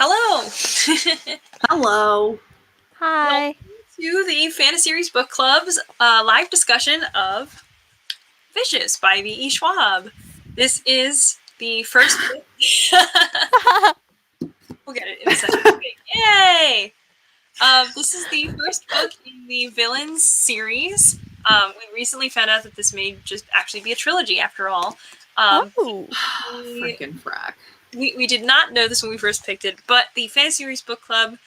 Hello! Hello. Welcome Hi. to the Fantaseries Book Club's live discussion of Vicious by V.E. Schwab. This is the first book. We'll get it in a second. Okay. Yay! This is the first book in the Villains series. We recently found out that this may just actually be a trilogy after all. Oh. Frickin' frack. We did not know this when we first picked it, but the Fantaseries Book Club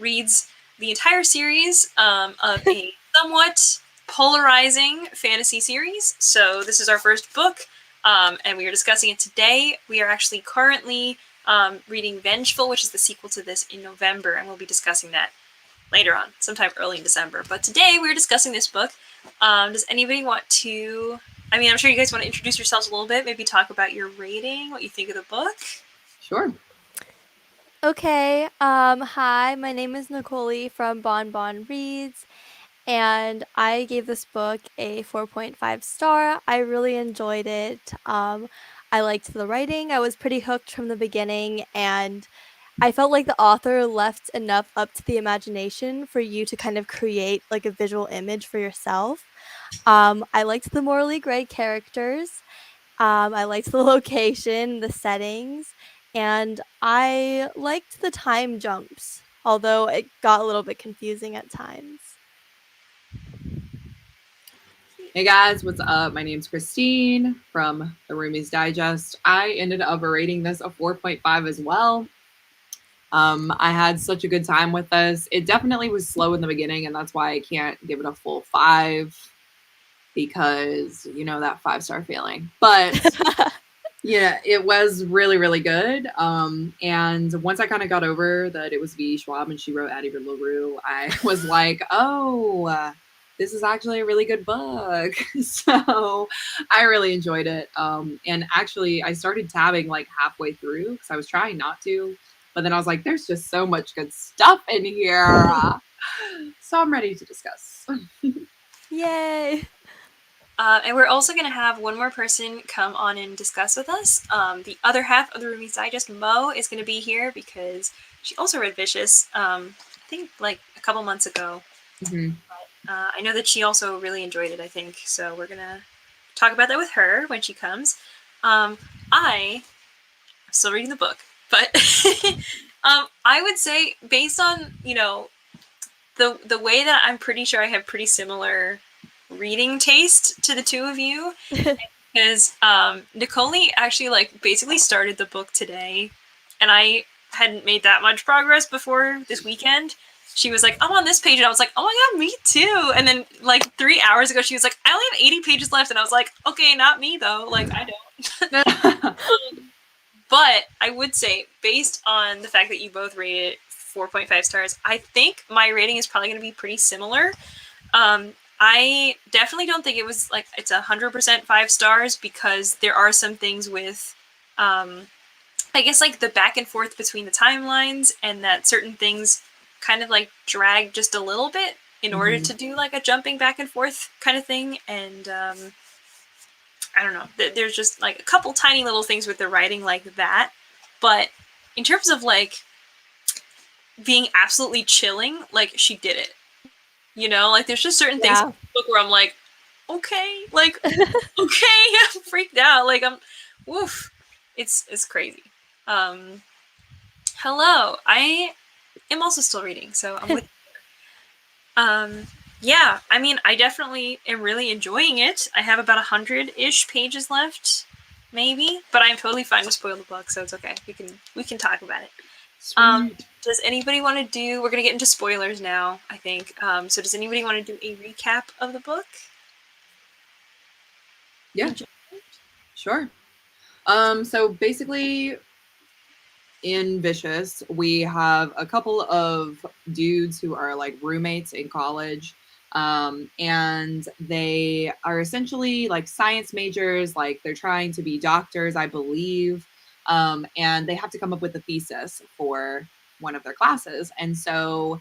reads the entire series of a somewhat polarizing fantasy series. So this is our first book, and we are discussing it today. We are actually currently reading Vengeful, which is the sequel to this, in November, and we'll be discussing that later on, sometime early in December. But today we're discussing this book. Does anybody want to... I'm sure you guys want to introduce yourselves a little bit, maybe talk about your rating, what you think of the book. Sure. Okay. Hi, my name is Nicolee from Bon Bon Reads, and I gave this book a 4.5 star. I really enjoyed it. I liked the writing. I was pretty hooked from the beginning, and I felt like the author left enough up to the imagination for you to kind of create like a visual image for yourself. I liked the morally gray characters. I liked the location, the settings, and I liked the time jumps, although it got a little bit confusing at times. Hey guys, what's up? My name's Christine from the Roomies Digest. I ended up rating this a 4.5 as well. I had such a good time with this. It definitely was slow in the beginning, and that's why I can't give it a full 5 because you know that 5-star feeling. But yeah, it was really, really good. And once I kind of got over that it was V. Schwab and she wrote Addie LaRue, I was like, oh, this is actually a really good book. So I really enjoyed it. And actually, I started tabbing like halfway through because I was trying not to. But then I was like, there's just so much good stuff in here. So I'm ready to discuss. Yay! And we're also going to have one more person come on and discuss with us. The other half of the Roomies Digest, Mo, is going to be here because she also read Vicious, I think like a couple months ago. Mhm. I know that she also really enjoyed it, I think. So we're going to talk about that with her when she comes. I'm still reading the book, but I would say based on, the way that I'm pretty sure I have pretty similar reading taste to the two of you, because Nicolee actually like basically started the book today, and I hadn't made that much progress before this weekend. She was like, I'm on this page, and I was like, oh my god, me too. And then like 3 hours ago, she was like, I only have 80 pages left, and I was like, okay, not me though, like I don't. But I would say, based on the fact that you both rated 4.5 stars, I think my rating is probably going to be pretty similar. I definitely don't think it was like it's 100% 5 stars because there are some things with, I guess, like the back and forth between the timelines, and that certain things kind of like drag just a little bit in order to do like a jumping back and forth kind of thing. And I don't know. There's just like a couple tiny little things with the writing like that. But in terms of like being absolutely chilling, like she did it. Like there's just certain things in the book where I'm like, okay, like, okay, I'm freaked out. Like woof. It's crazy. Hello. I am also still reading, so I'm with yeah, I mean, I definitely am really enjoying it. I have about 100-ish pages left, maybe, but I'm totally fine to spoil the book, so it's okay. We can talk about it. Does anybody want to do? We're gonna get into spoilers now, I think. So does anybody want to do a recap of the book? Yeah, sure. So basically, in Vicious, we have a couple of dudes who are like roommates in college. And they are essentially like science majors, like they're trying to be doctors, I believe. And they have to come up with a thesis for one of their classes. And so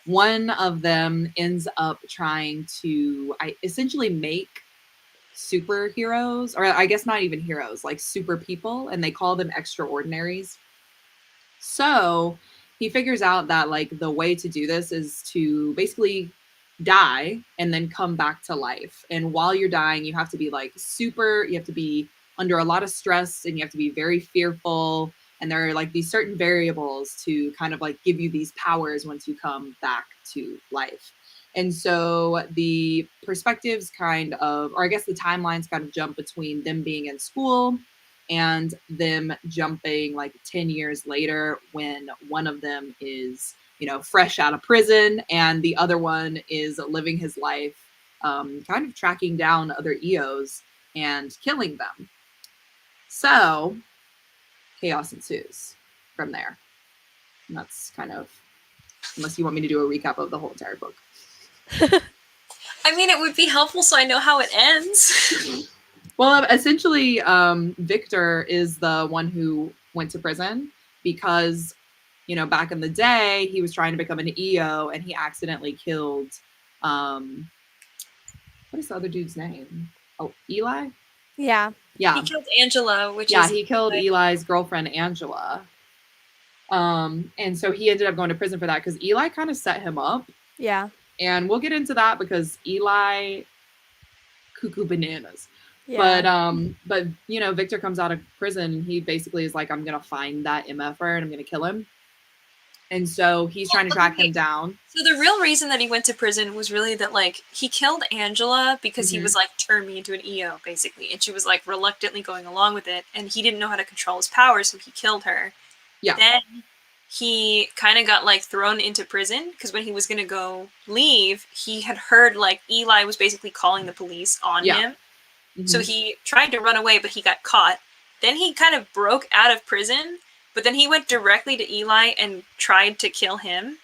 one of them ends up trying to essentially make superheroes, or I guess not even heroes, like super people, and they call them extraordinaries. So he figures out that like the way to do this is to basically die and then come back to life. And while you're dying, you have to be like you have to be under a lot of stress and you have to be very fearful. And there are like these certain variables to kind of like give you these powers once you come back to life. And so the perspectives kind of, or I guess the timelines kind of jump between them being in school and them jumping like 10 years later when one of them is, fresh out of prison and the other one is living his life, kind of tracking down other EOs and killing them. So chaos ensues from there. And that's kind of, unless you want me to do a recap of the whole entire book. I mean, it would be helpful so I know how it ends. Well, essentially, Victor is the one who went to prison because, back in the day, he was trying to become an EO and he accidentally killed, what is the other dude's name? Oh, Eli? Yeah. Yeah. He killed Angela, he killed Eli's girlfriend, Angela. And so he ended up going to prison for that because Eli kind of set him up. Yeah. And we'll get into that because Eli cuckoo bananas. Yeah. But Victor comes out of prison and he basically is like, I'm gonna find that MFer and I'm gonna kill him. And so he's trying to track him down. So the real reason that he went to prison was really that like he killed Angela because he was like, turn me into an EO basically, and she was like reluctantly going along with it, and he didn't know how to control his powers, so he killed her. Yeah. Then he kind of got like thrown into prison because when he was gonna go leave, he had heard like Eli was basically calling the police on him. Mm-hmm. So he tried to run away, but he got caught. Then he kind of broke out of prison, but then he went directly to Eli and tried to kill him,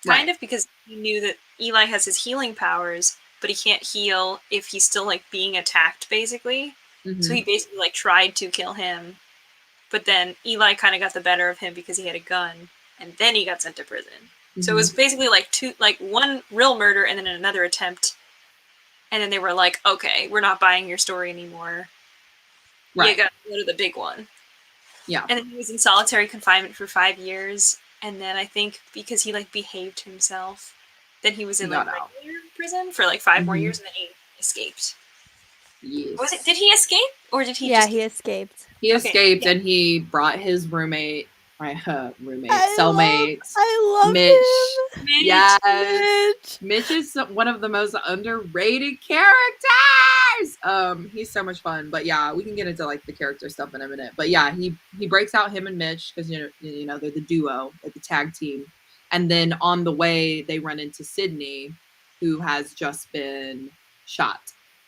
kind of, because he knew that Eli has his healing powers, but he can't heal if he's still like being attacked, basically. Mm-hmm. So he basically like tried to kill him, but then Eli kind of got the better of him because he had a gun, and then he got sent to prison. Mm-hmm. So it was basically like one real murder and then another attempt. And then they were like, okay, we're not buying your story anymore. Right. You got to go to the big one. Yeah. And then he was in solitary confinement for 5 years. And then I think because he like behaved himself, then he was in like regular prison for like 5 more years, and then he escaped. Yes. Did he escape or did he? Yeah, he escaped. He escaped and he brought his cellmate. I love Mitch. Him. Yes, Mitch is one of the most underrated characters. He's so much fun. But yeah, we can get into like the character stuff in a minute. But yeah, he breaks out him and Mitch because they're the duo, like the tag team. And then on the way, they run into Sydney, who has just been shot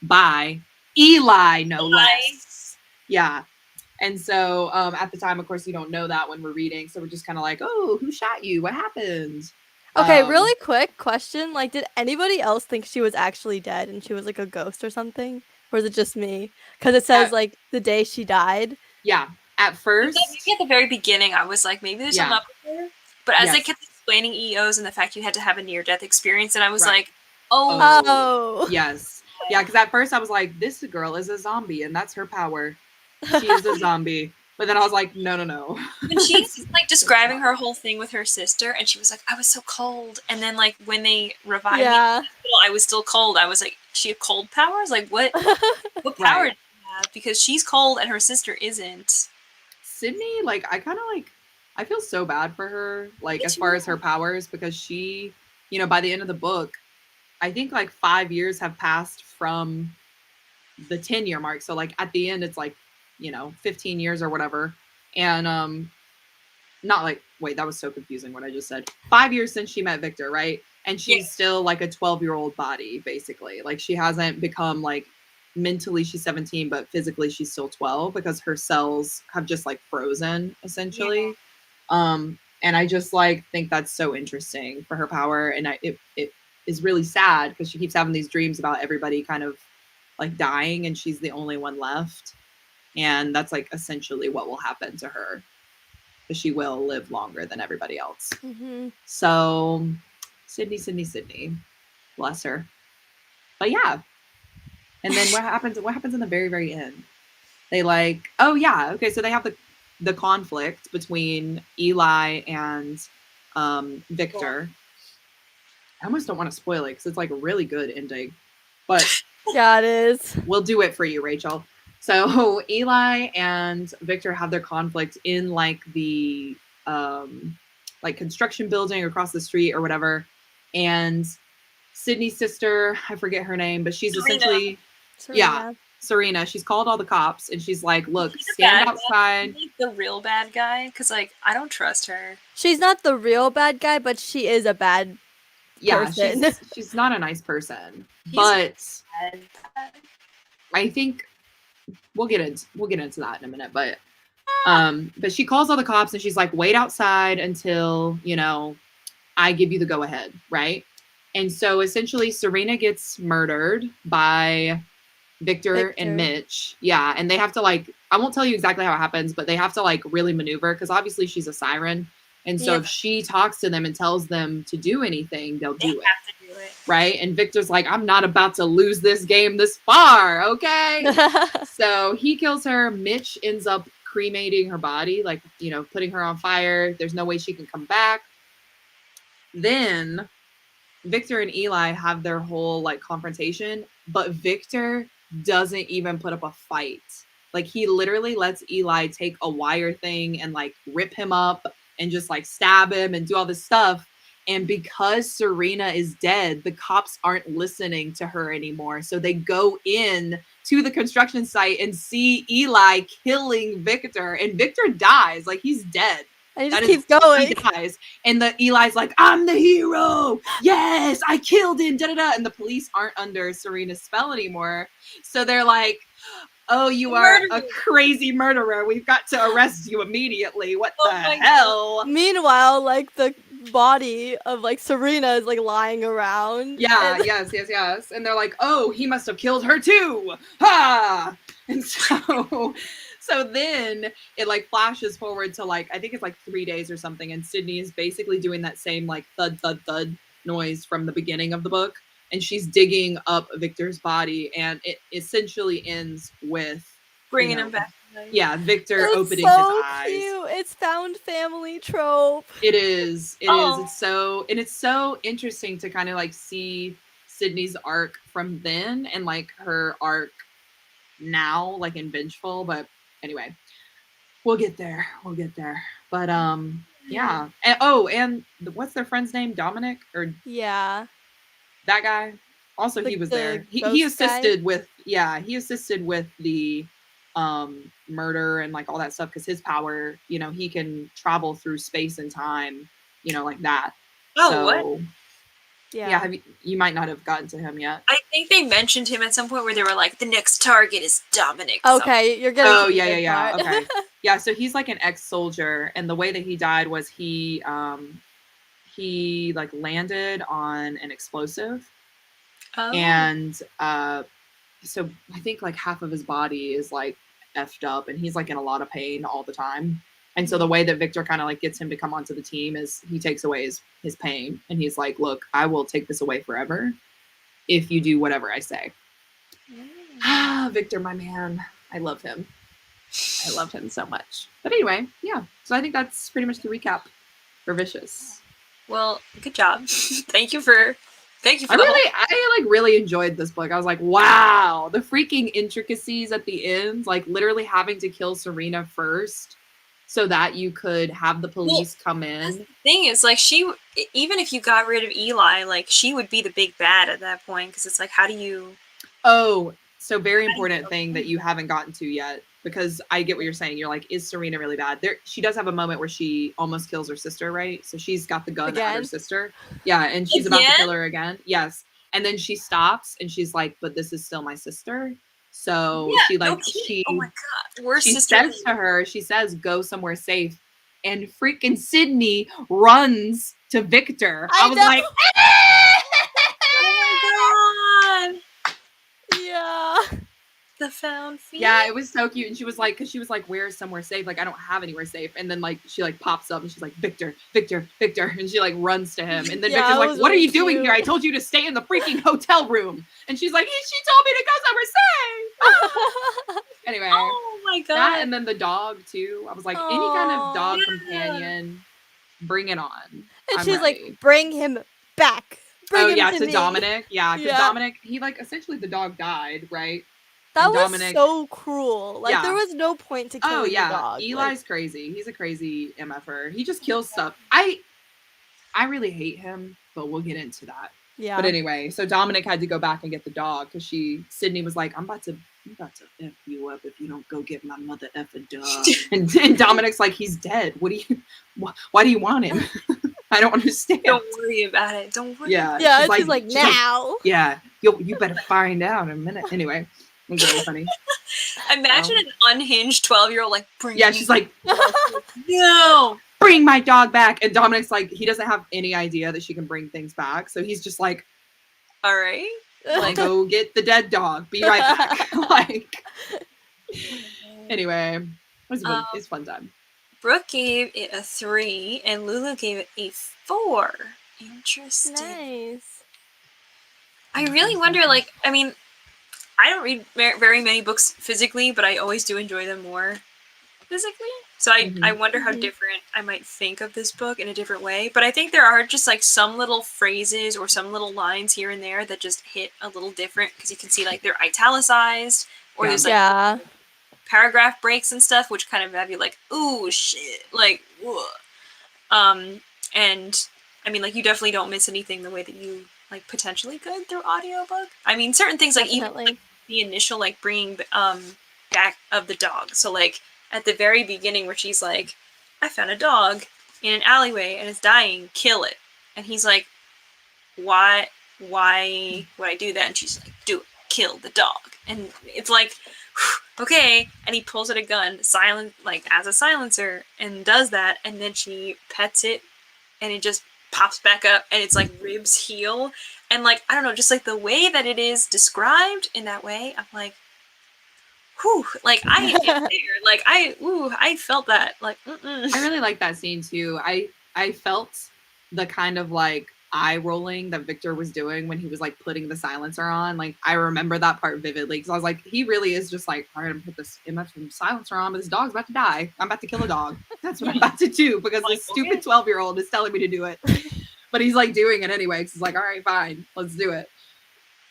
by Eli, no less. Yeah. And so at the time, of course, you don't know that when we're reading. So we're just kind of like, oh, who shot you? What happened? Okay, really quick question. Like, did anybody else think she was actually dead and she was like a ghost or something? Or is it just me? Because it says like the day she died. Yeah. At first. Maybe at the very beginning, I was like, maybe there's something up with her. But as they kept explaining EOs and the fact you had to have a near-death experience, and I was like, oh. Yes. Yeah, because at first I was like, this girl is a zombie and that's her power. She is a zombie. But then I was like, no. And she's like describing her whole thing with her sister, and she was like, I was so cold. And then like when they revived me, I was still cold. I was like, she had cold powers? Like what power did she have? Because she's cold and her sister isn't. Sydney, like I feel so bad for her, like as far as her powers, because she, by the end of the book, I think like 5 years have passed from the 10-year mark. So like at the end, it's like, 15 years or whatever. And not like, wait, that was so confusing what I just said. 5 years since she met Victor, right? And she's still like a 12-year-old body, basically. Like she hasn't become like, mentally she's 17, but physically she's still 12 because her cells have just like frozen essentially. And I just like think that's so interesting for her power. And it is really sad because she keeps having these dreams about everybody kind of like dying and she's the only one left. And that's like essentially what will happen to her, because she will live longer than everybody else. Mm-hmm. So Sydney, bless her. But yeah. And then what happens in the very, very end? They like, oh yeah, okay, so they have the conflict between Eli and Victor. I almost don't want to spoil it because it's like a really good ending, but Yeah, it is. we'll do it for you, Rachel. So Eli and Victor have their conflict in like the like construction building across the street or whatever, and Sydney's sister, I forget her name, but she's essentially Serena. Serena. She's called all the cops and she's like, look, She's a stand bad outside. guy. The real bad guy, because like I don't trust her. She's not the real bad guy, but she is a bad person. She's not a nice person. He's but bad. I think we'll get into that in a minute, but she calls all the cops and she's like, wait outside until, you know, I give you the go ahead, right? And so essentially Serena gets murdered by Victor and Mitch. Yeah, and they have to like, I won't tell you exactly how it happens, but they have to like really maneuver because obviously she's a siren. And so if she talks to them and tells them to do anything, they'll do it. Have to do it. Right? And Victor's like, I'm not about to lose this game this far, okay? So he kills her. Mitch ends up cremating her body, like, you know, putting her on fire. There's no way she can come back. Then Victor and Eli have their whole like confrontation, but Victor doesn't even put up a fight. Like he literally lets Eli take a wire thing and like rip him up and just like stab him and do all this stuff. And because Serena is dead, the cops aren't listening to her anymore. So they go in to the construction site and see Eli killing Victor, and Victor dies. Like he's dead. And he just keeps going. He dies. And the Eli's like, I'm the hero. Yes, I killed him. Da, da, da. And the police aren't under Serena's spell anymore. So they're like, oh, you are a crazy murderer. We've got to arrest you immediately. What the hell? Meanwhile, like the body of like Serena is like lying around. Yeah, yes. And they're like, oh, he must have killed her too. Ha! And so then it like flashes forward to like, I think it's like 3 days or something. And Sydney is basically doing that same like thud, thud, thud noise from the beginning of the book. And she's digging up Victor's body. And it essentially ends with bringing him back. Yeah, Victor it's opening so his eyes. Cute. It's found family trope. It is. It's so interesting to kind of like see Sydney's arc from then and like her arc now, like in Vengeful. But anyway, we'll get there. But yeah. And what's their friend's name? Dominic or yeah, that guy. Also, he was there. He assisted with the murder and like all that stuff because his power, you know, he can travel through space and time, you know, like that. What? Yeah. You might not have gotten to him yet. I think they mentioned him at some point where they were like, the next target is Dominic. Okay, you're getting. Oh yeah. Okay. Yeah, so he's like an ex-soldier, and the way that he died was he like landed on an explosive. Oh. And so I think like half of his body is like effed up and he's like in a lot of pain all the time. And so the way that Victor kind of like gets him to come onto the team is he takes away his pain and he's like, look, I will take this away forever if you do whatever I say. Victor, my man. I love him. I love him so much. But anyway, yeah. So I think that's pretty much the recap for Vicious. Well, good job. Thank you for I really enjoyed this book. I was like, wow, the freaking intricacies at the end, like literally having to kill Serena first so that you could have the police come in. The thing is, like, even if you got rid of Eli, like, she would be the big bad at that point because it's like, how do you? Oh, so very important thing that you haven't gotten to yet, because I get what you're saying. You're like, is Serena really bad? She does have a moment where she almost kills her sister, right? So she's got the gun at her sister. Yeah, and she's about to kill her again. Yes. And then she stops and she's like, but this is still my sister. So oh my God. She says to her, she says, go somewhere safe. And freaking Sydney runs to Victor. I was like, oh my God. Yeah. The found feet. Yeah, it was so cute. And she was like, because she was like, where's somewhere safe? Like, I don't have anywhere safe. And then like she like pops up and she's like, Victor. And she like runs to him. And then Victor's like, what are you doing here? I told you to stay in the freaking hotel room. And she's like, she told me to go somewhere safe. Anyway. Oh my god. That and then the dog too. I was like, any kind of dog Yeah. companion, bring it on. And I'm she's ready. like, bring him back. Bring him to me. Dominic. Yeah, because Yeah. Dominic, he like essentially the dog died, right? That And was Dominic, so cruel. Like, Yeah. there was no point to killing the dog. Eli's crazy. He's a crazy MFer. He just kills stuff. I really hate him, but we'll get into that. Yeah. But anyway, so Dominic had to go back and get the dog because Sydney was like, I'm about to F you up if you don't go get my mother F a dog. and Dominic's like, he's dead. Why do you want him? I don't understand. Don't worry about it. Don't worry. Yeah, she's like, now. Yeah, you better find out in a minute. Anyway, it was really funny. Imagine an unhinged 12-year-old like, she's like, no, bring my dog back. And Dominic's like, he doesn't have any idea that she can bring things back. So he's just like, all right, like, go get the dead dog. Be right back. Like, anyway, it was fun time. Brooke gave it a 3 and Lulu gave it a 4. Interesting. Nice. I really wonder, like, I mean, I don't read very many books physically, but I always do enjoy them more physically. So I wonder how different I might think of this book in a different way. But I think there are just like some little phrases or some little lines here and there that just hit a little different because you can see like they're italicized or there's like paragraph breaks and stuff, which kind of have you like, ooh, shit, like, whoa. And I mean, like, you definitely don't miss anything the way that you like potentially could through audiobook. I mean, certain things like even like, the initial like bringing back of the dog. So like at the very beginning where she's like, I found a dog in an alleyway and it's dying, kill it. And he's like, why would I do that? And she's like, do it, kill the dog. And it's like, okay. And he pulls out a gun, like as a silencer, and does that. And then she pets it, and it just pops back up, and it's like ribs heal, and like I don't know, just like the way that it is described in that way, I'm like, whew, like I am there, like I felt that, like. I really like that scene too. I felt the kind of like eye rolling that Victor was doing when he was like putting the silencer on. Like I remember that part vividly because I was like, he really is just like, all right, I'm gonna put this silencer on, but this dog's about to die. I'm about to kill a dog. That's what I'm about to do because this stupid 12-year-old is telling me to do it. But he's like doing it anyway because he's like, all right, fine, let's do it.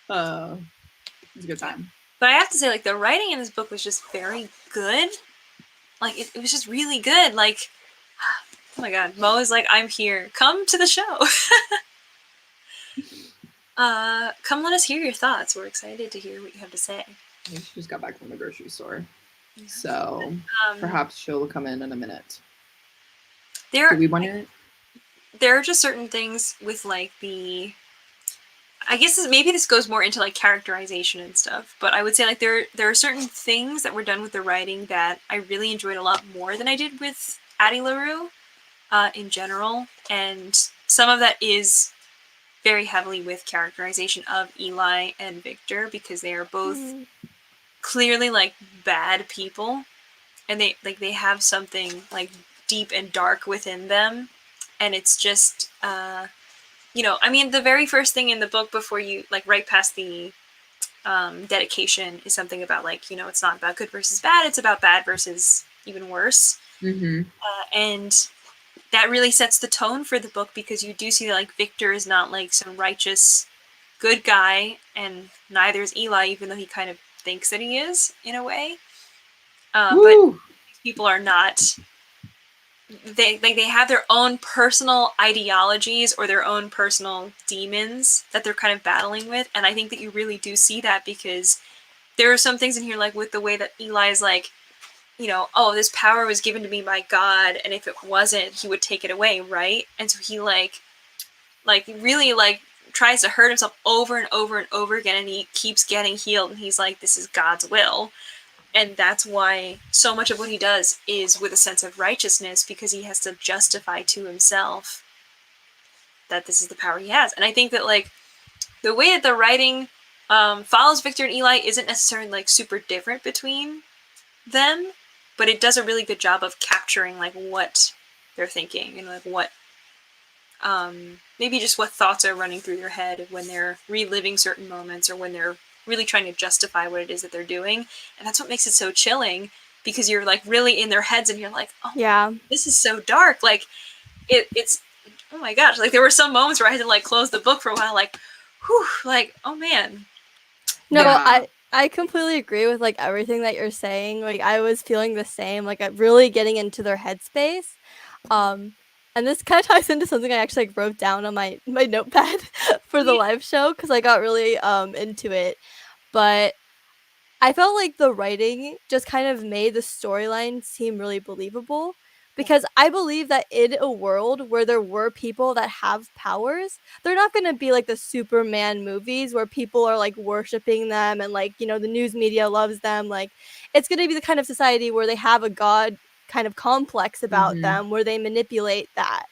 It was a good time. But I have to say, like, the writing in this book was just very good. Like, it was just really good. Like, oh my god, Mo is like, I'm here. Come to the show. Come let us hear your thoughts. We're excited to hear what you have to say. She just got back from the grocery store. Yeah. So perhaps she'll come in a minute. Do we want it? There are just certain things with like I guess maybe this goes more into like characterization and stuff, but I would say like there are certain things that were done with the writing that I really enjoyed a lot more than I did with Addie LaRue in general, and some of that is very heavily with characterization of Eli and Victor because they are both clearly like bad people, and they have something like deep and dark within them, and it's just you know, I mean, the very first thing in the book before you like right past the dedication is something about like, you know, it's not about good versus bad, it's about bad versus even worse. And that really sets the tone for the book because you do see that like Victor is not like some righteous good guy, and neither is Eli, even though he kind of thinks that he is in a way. But people are not. They have their own personal ideologies or their own personal demons that they're kind of battling with, and I think that you really do see that because there are some things in here like with the way that Eli is like, you know, oh, this power was given to me by God, and if it wasn't, he would take it away, right? And so he like really like tries to hurt himself over and over and over again, and he keeps getting healed, and he's like, this is God's will. And that's why so much of what he does is with a sense of righteousness, because he has to justify to himself that this is the power he has. And I think that like the way that the writing follows Victor and Eli isn't necessarily like super different between them, but it does a really good job of capturing like what they're thinking and like what maybe just what thoughts are running through their head when they're reliving certain moments or when they're really trying to justify what it is that they're doing. And that's what makes it so chilling, because you're like really in their heads and you're like, oh, Yeah. this is so dark. Like it's oh my gosh. Like there were some moments where I had to like close the book for a while, like, whew, like, oh man. No, Yeah. I completely agree with like everything that you're saying. Like I was feeling the same, like really getting into their headspace. And this kind of ties into something I actually like, wrote down on my notepad for the live show because I got really into it. But I felt like the writing just kind of made the storyline seem really believable because I believe that in a world where there were people that have powers, they're not going to be like the Superman movies where people are like worshiping them and like, the news media loves them. Like, it's going to be the kind of society where they have a god kind of complex about them where they manipulate that.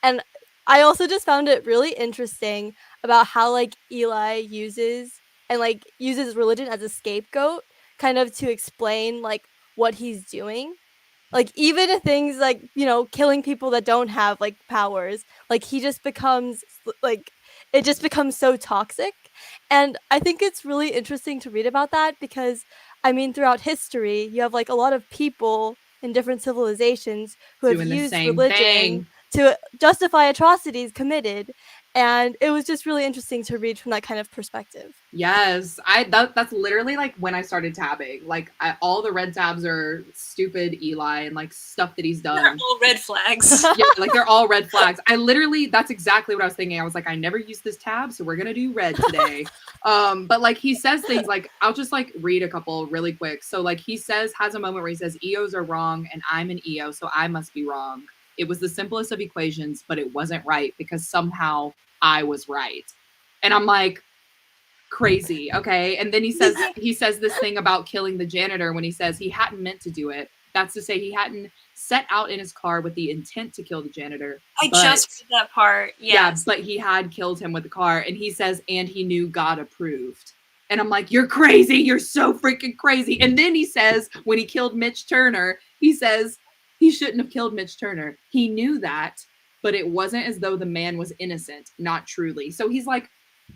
And I also just found it really interesting about how like Eli uses religion as a scapegoat kind of to explain like what he's doing. Like even things like, killing people that don't have like powers, like he just becomes like it just becomes so toxic. And I think it's really interesting to read about that because I mean throughout history, you have like a lot of people in different civilizations who have Doing the used same religion thing. to justify atrocities committed. And it was just really interesting to read from that kind of perspective. Yes, that's literally like when I started tabbing. Like all the red tabs are stupid Eli and like stuff that he's They're done. all red flags. Yeah, like they're all red flags. That's exactly what I was thinking. I was like, I never used this tab, so we're gonna do red today. But like he says things like, I'll just like read a couple really quick. So like he has a moment where he says, EOs are wrong and I'm an EO, so I must be wrong. It was the simplest of equations, but it wasn't right because somehow I was right. And I'm like, crazy. Okay. And then he says this thing about killing the janitor when he says he hadn't meant to do it. That's to say he hadn't set out in his car with the intent to kill the janitor. I just read that part. Yes. Yeah, but he had killed him with the car. And he says, and he knew God approved. And I'm like, you're crazy. You're so freaking crazy. And then he says, when he killed Mitch Turner, he says he shouldn't have killed Mitch Turner. He knew that, but it wasn't as though the man was innocent, not truly. So he's like,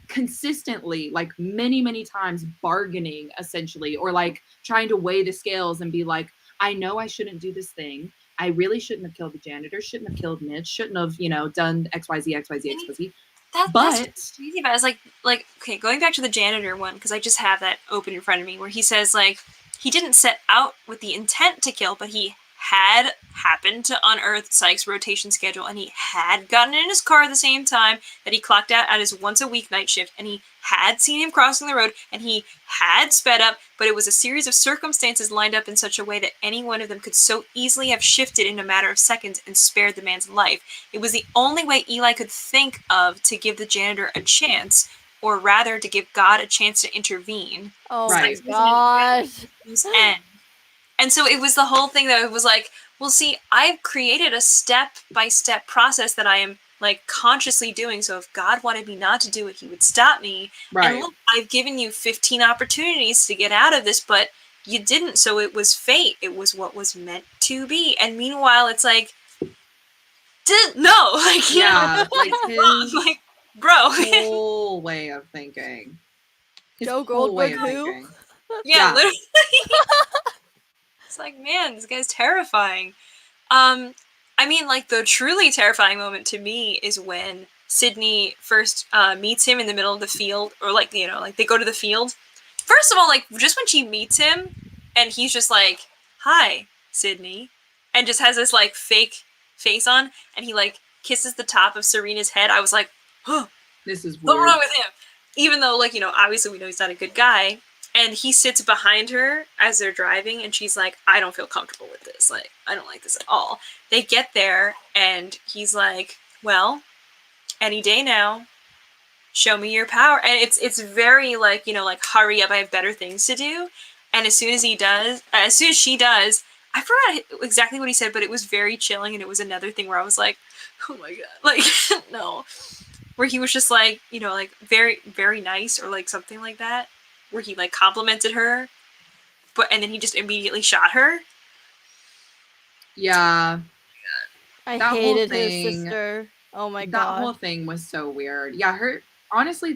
consistently, like many times bargaining essentially, or like trying to weigh the scales and be like, I know I shouldn't do this thing. I really shouldn't have killed the janitor, shouldn't have killed Mitch, shouldn't have, done XYZ. That's crazy about it. It's like okay, going back to the janitor one, because I just have that open in front of me, where he says like he didn't set out with the intent to kill, but he had happened to unearth Sykes' rotation schedule, and he had gotten in his car at the same time that he clocked out at his once-a-week night shift, and he had seen him crossing the road, and he had sped up, but it was a series of circumstances lined up in such a way that any one of them could so easily have shifted in a matter of seconds and spared the man's life. It was the only way Eli could think of to give the janitor a chance, or rather to give God a chance to intervene. Oh Right. my gosh. End. And so it was the whole thing that it was like, well, see, I've created a step-by-step process that I am like consciously doing. So if God wanted me not to do it, he would stop me. Right. And look, I've given you 15 opportunities to get out of this, but you didn't. So it was fate. It was what was meant to be. And meanwhile, it's like, no, like, yeah, like his like, bro, whole way of thinking. His Joe whole way Goldberg of who? thinking. yeah, literally. It's like, man, this guy's terrifying. I mean, like, the truly terrifying moment to me is when Sydney first meets him in the middle of the field, or like, like they go to the field. First of all, like, just when she meets him, and he's just like, hi, Sydney, and just has this, like, fake face on, and he, like, kisses the top of Serena's head, I was like, huh, this is weird. What's wrong with him? Even though, like, obviously we know he's not a good guy, and he sits behind her as they're driving, and she's like, I don't feel comfortable with this. Like, I don't like this at all. They get there, and he's like, well, any day now, show me your power. And it's very, like, like, hurry up, I have better things to do. And as soon as she does, I forgot exactly what he said, but it was very chilling, and it was another thing where I was like, oh my god, like, no. Where he was just like, like, very, very nice, or like something like that. Where he like complimented her, and then he just immediately shot her. Yeah. I hated his sister. Oh my god. That whole thing was so weird. Yeah, honestly,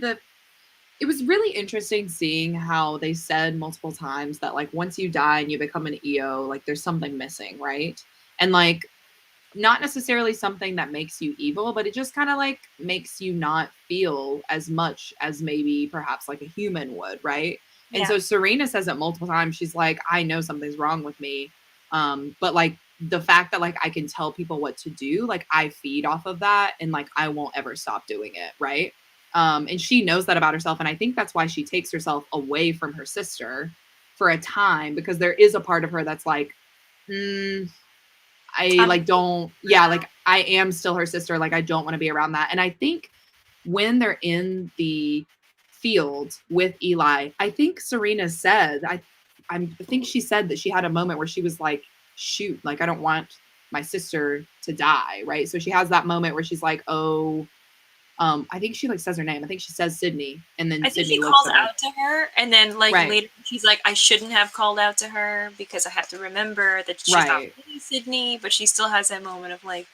it was really interesting seeing how they said multiple times that like once you die and you become an EO, like there's something missing, right? And like not necessarily something that makes you evil, but it just kind of like makes you not feel as much as maybe perhaps like a human would, right? And so Serena says it multiple times. She's like, I know something's wrong with me. But like the fact that like I can tell people what to do, like I feed off of that and like I won't ever stop doing it, right? And she knows that about herself. And I think that's why she takes herself away from her sister for a time, because there is a part of her that's like, I like don't, yeah, like I am still her sister. Like I don't want to be around that. And I think when they're in the field with Eli, I think Serena said, I think she said that she had a moment where she was like, shoot, like I don't want my sister to die, right? So she has that moment where she's like, oh, I think she like says her name. I think she says Sydney, and then I think Sydney he looks calls at her. out to her, and then like later she's like, I shouldn't have called out to her because I have to remember that she's not really Sydney, but she still has that moment of like,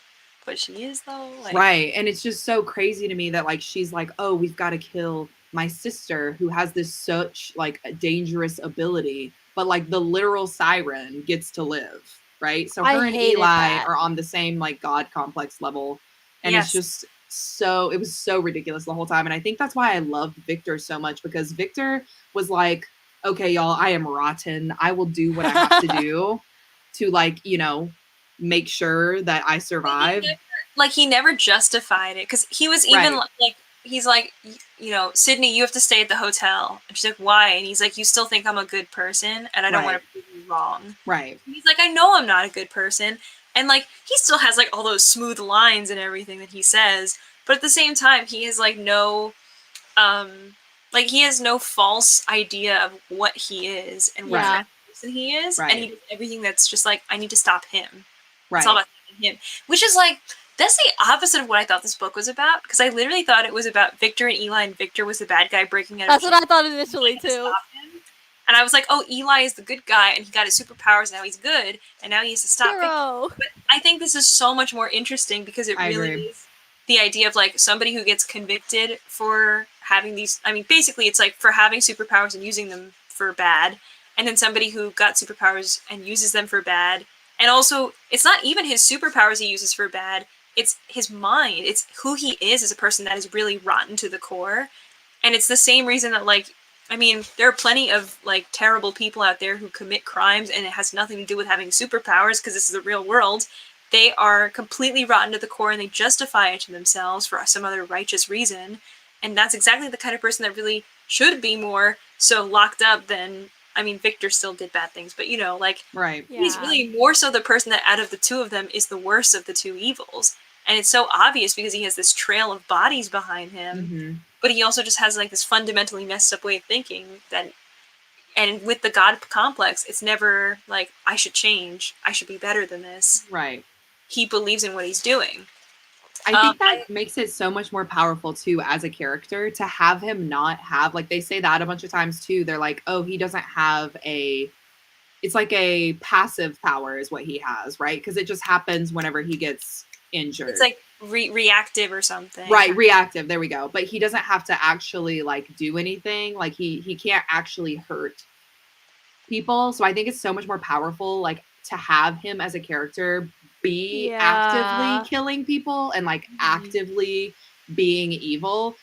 but she is though. Like, right. And it's just so crazy to me that like she's like, oh, we've got to kill my sister who has this such like a dangerous ability, but like the literal siren gets to live, right? So her and Eli are on the same like God complex level, and it's just so, it was so ridiculous the whole time. And I think that's why I loved Victor so much, because Victor was like, okay, y'all, I am rotten. I will do what I have to do to like, you know, make sure that I survive. He never justified it, because he was even like, he's like, you know, Sydney, you have to stay at the hotel. And she's like, why? And he's like, you still think I'm a good person, and I don't want to prove you wrong. Right. And he's like, I know I'm not a good person. And like, he still has like all those smooth lines and everything that he says, but at the same time, he has like no, he has no false idea of what he is and what kind of person he is, and he does everything that's just like, I need to stop him. It's all about him, which is like, that's the opposite of what I thought this book was about, because I literally thought it was about Victor and Eli, and Victor was the bad guy breaking out. That's what I thought initially too. And I was like, oh, Eli is the good guy, and he got his superpowers, and now he's good, and now he has to stop Victor. But I think this is so much more interesting, because it really is the idea of like somebody who gets convicted for having these, I mean, basically it's like for having superpowers and using them for bad, and then somebody who got superpowers and uses them for bad. And also, it's not even his superpowers he uses for bad, it's his mind. It's who he is as a person that is really rotten to the core. And it's the same reason that, like, I mean, there are plenty of, like, terrible people out there who commit crimes, and it has nothing to do with having superpowers, because this is the real world. They are completely rotten to the core, and they justify it to themselves for some other righteous reason. And that's exactly the kind of person that really should be more so locked up than, I mean, Victor still did bad things, but, you know, like, he's really more so the person that out of the two of them is the worst of the two evils. And it's so obvious because he has this trail of bodies behind him, but he also just has like this fundamentally messed up way of thinking that, and with the God complex, it's never like, I should change, I should be better than this. Right. He believes in what he's doing. I think that makes it so much more powerful too as a character, to have him not have, like they say that a bunch of times too. They're like, oh, he doesn't have a, it's like a passive power is what he has, right? Because it just happens whenever he gets injured. It's like reactive or something. Right, reactive. There we go. But he doesn't have to actually like do anything. Like he can't actually hurt people. So I think it's so much more powerful, like to have him as a character be actively killing people and like actively being evil,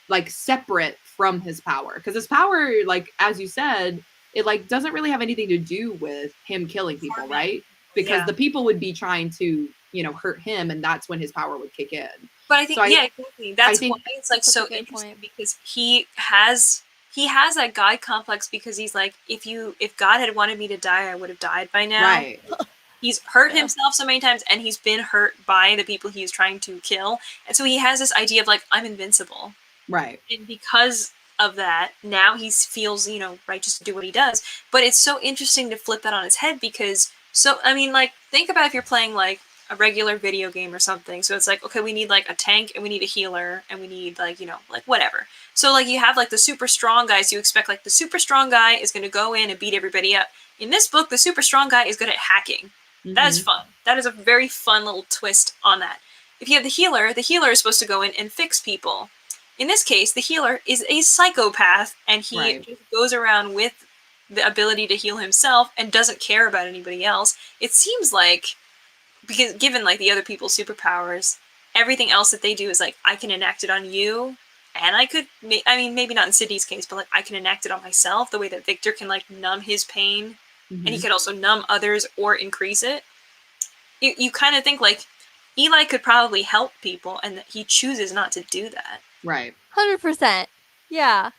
like separate from his power. Because his power, like as you said, it like doesn't really have anything to do with him killing people, right? Because the people would be trying to, you know, hurt him, and that's when his power would kick in. But I think, exactly. That's why it's like so interesting, because he has that God complex, because he's like, if God had wanted me to die, I would have died by now. Right. He's hurt himself so many times, and he's been hurt by the people he's trying to kill. And so he has this idea of like, I'm invincible. Right. And because of that, now he feels, you know, righteous to do what he does. But it's so interesting to flip that on his head, because, so, I mean, like, think about if you're playing like a regular video game or something. So it's like, okay, we need like a tank, and we need a healer, and we need like, you know, like whatever. So like you have like the super strong guys, you expect like the super strong guy is going to go in and beat everybody up. In this book, the super strong guy is good at hacking. That is fun. That is a very fun little twist on that. If you have the healer is supposed to go in and fix people. in this case, the healer is a psychopath, and he just goes around with the ability to heal himself and doesn't care about anybody else. It seems like, because given like the other people's superpowers, everything else that they do is like, I can enact it on you, and I could, I mean, maybe not in Sydney's case, but like I can enact it on myself, the way that Victor can like numb his pain, and he could also numb others or increase it. You kind of think like Eli could probably help people, and that he chooses not to do that. Right. 100%. Yeah.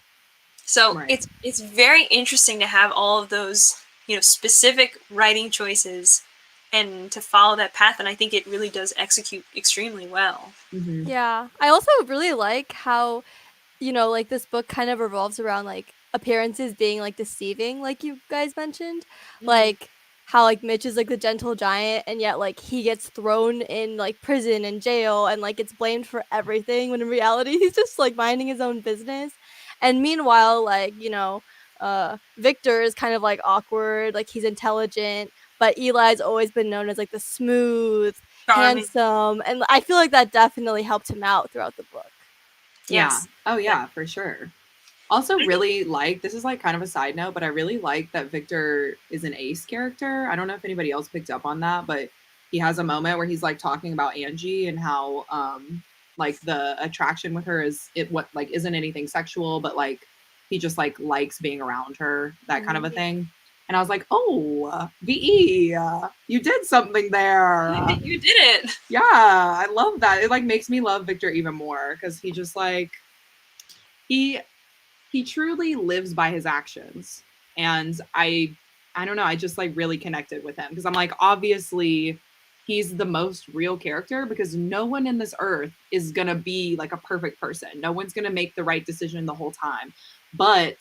So it's very interesting to have all of those, specific writing choices and to follow that path, and I think it really does execute extremely well. Mm-hmm. Yeah. I also really like how, like this book kind of revolves around like appearances being like deceiving, like you guys mentioned. Like how like Mitch is like the gentle giant, and yet like he gets thrown in like prison and jail and like gets blamed for everything, when in reality he's just like minding his own business. And meanwhile, like, Victor is kind of like awkward, like he's intelligent, but Eli's always been known as like the smooth, handsome, and I feel like that definitely helped him out throughout the book. Yes. Yeah. Oh yeah, for sure. Also really like, this is like kind of a side note, but I really like that Victor is an ace character. I don't know if anybody else picked up on that, but he has a moment where he's like talking about Angie and how like the attraction with her is isn't anything sexual, but like he just like likes being around her, that kind of a thing. And I was like, oh, VE, you did something there. You did it. Yeah, I love that. It like makes me love Victor even more, because he just like, he truly lives by his actions. And I don't know, I just like really connected with him, because I'm like, obviously he's the most real character, because no one in this earth is going to be like a perfect person. No one's going to make the right decision the whole time. But,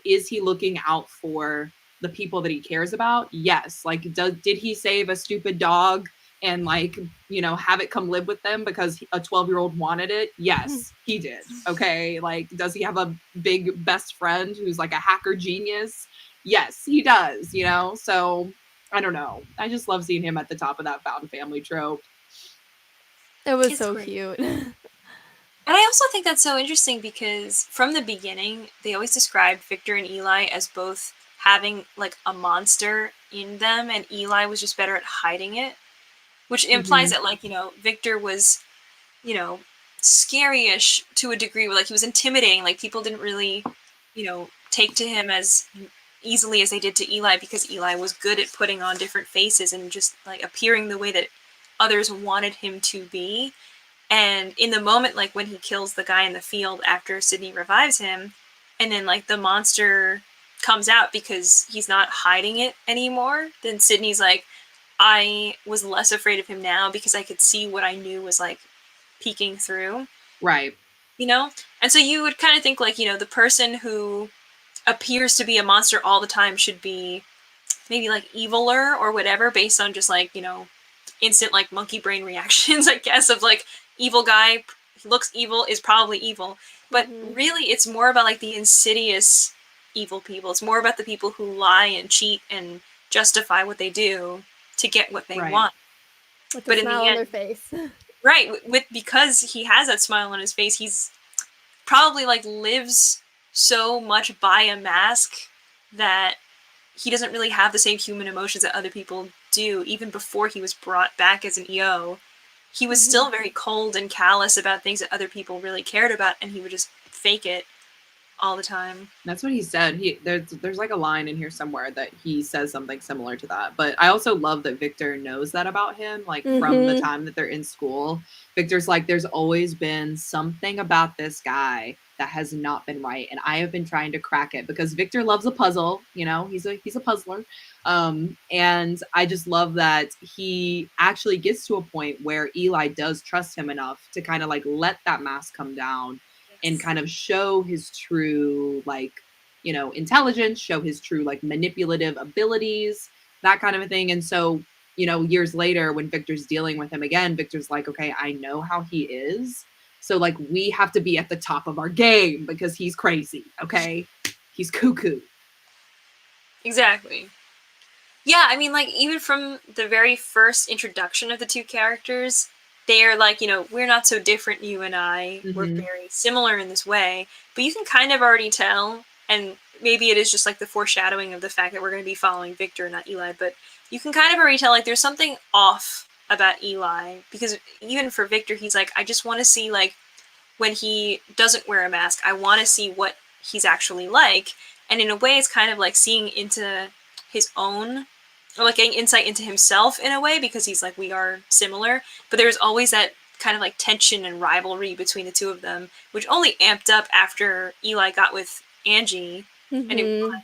is he looking out for the people that he cares about? Yes. Like, did he save a stupid dog and like, have it come live with them because a 12-year-old wanted it? Yes, he did. Okay. Like, does he have a big best friend who's like a hacker genius? Yes, he does, So I don't know. I just love seeing him at the top of that found family trope. It was so cute. And I also think that's so interesting because from the beginning, they always described Victor and Eli as both having like a monster in them, and Eli was just better at hiding it, which implies that like, Victor was, scary-ish to a degree, where like he was intimidating. Like people didn't really, take to him as easily as they did to Eli, because Eli was good at putting on different faces and just like appearing the way that others wanted him to be. And in the moment, like when he kills the guy in the field after Sydney revives him, and then like the monster comes out because he's not hiding it anymore, then Sydney's like, I was less afraid of him now because I could see what I knew was like peeking through. Right. And so you would kind of think like, the person who appears to be a monster all the time should be maybe like eviler or whatever, based on just like, instant like monkey brain reactions, I guess, of like, evil guy looks evil, is probably evil. But really it's more about like the insidious evil people. It's more about the people who lie and cheat and justify what they do to get what they want. With a smile on their face. Right. Because he has that smile on his face, he's probably like lives so much by a mask that he doesn't really have the same human emotions that other people do. Even before he was brought back as an EO, he was still very cold and callous about things that other people really cared about, and he would just fake it all the time. That's what he said. There's like a line in here somewhere that he says something similar to that. But I also love that Victor knows that about him, like from the time that they're in school. Victor's like, there's always been something about this guy that has not been right, and I have been trying to crack it, because Victor loves a puzzle. He's a puzzler. And I just love that he actually gets to a point where Eli does trust him enough to kind of like let that mask come down and kind of show his true, like, intelligence, show his true, like, manipulative abilities, that kind of a thing. And so, years later, when Victor's dealing with him again, Victor's like, okay, I know how he is. So, like, we have to be at the top of our game because he's crazy, okay? He's cuckoo. Exactly. Yeah, I mean, like, even from the very first introduction of the two characters, they're like, we're not so different, you and I. We're Mhm. very similar in this way. But you can kind of already tell, and maybe it is just like the foreshadowing of the fact that we're going to be following Victor, not Eli, but you can kind of already tell, like, there's something off about Eli. Because even for Victor, he's like, I just want to see, like, when he doesn't wear a mask, I want to see what he's actually like. And in a way, it's kind of like seeing into his own, or like getting insight into himself in a way, because he's like, we are similar. But there's always that kind of like tension and rivalry between the two of them, which only amped up after Eli got with Angie. And it was Mm-hmm. like,